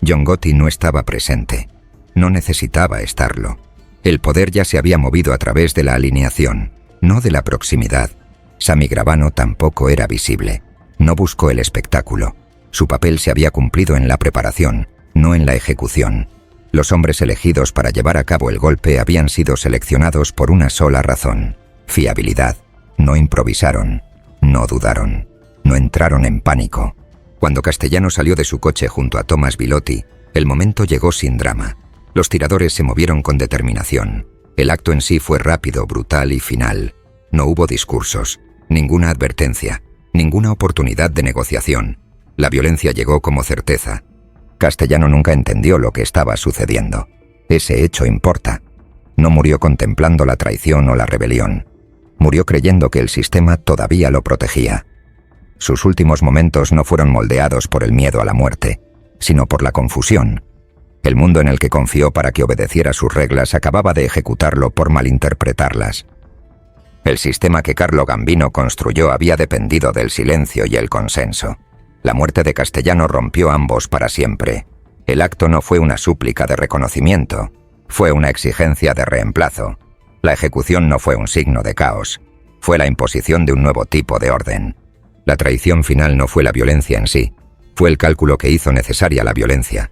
John Gotti no estaba presente. No necesitaba estarlo. El poder ya se había movido a través de la alineación, no de la proximidad. Sammy Gravano tampoco era visible. No buscó el espectáculo. Su papel se había cumplido en la preparación, no en la ejecución. Los hombres elegidos para llevar a cabo el golpe habían sido seleccionados por una sola razón: fiabilidad. No improvisaron, no dudaron, no entraron en pánico. Cuando Castellano salió de su coche junto a Thomas Bilotti, el momento llegó sin drama. Los tiradores se movieron con determinación. El acto en sí fue rápido, brutal y final. No hubo discursos, ninguna advertencia, ninguna oportunidad de negociación. La violencia llegó como certeza. Castellano nunca entendió lo que estaba sucediendo. Ese hecho importa. No murió contemplando la traición o la rebelión. Murió creyendo que el sistema todavía lo protegía. Sus últimos momentos no fueron moldeados por el miedo a la muerte, sino por la confusión. El mundo en el que confió para que obedeciera sus reglas acababa de ejecutarlo por malinterpretarlas. El sistema que Carlo Gambino construyó había dependido del silencio y el consenso. La muerte de Castellano rompió ambos para siempre. El acto no fue una súplica de reconocimiento, fue una exigencia de reemplazo. La ejecución no fue un signo de caos, fue la imposición de un nuevo tipo de orden. La traición final no fue la violencia en sí, fue el cálculo que hizo necesaria la violencia.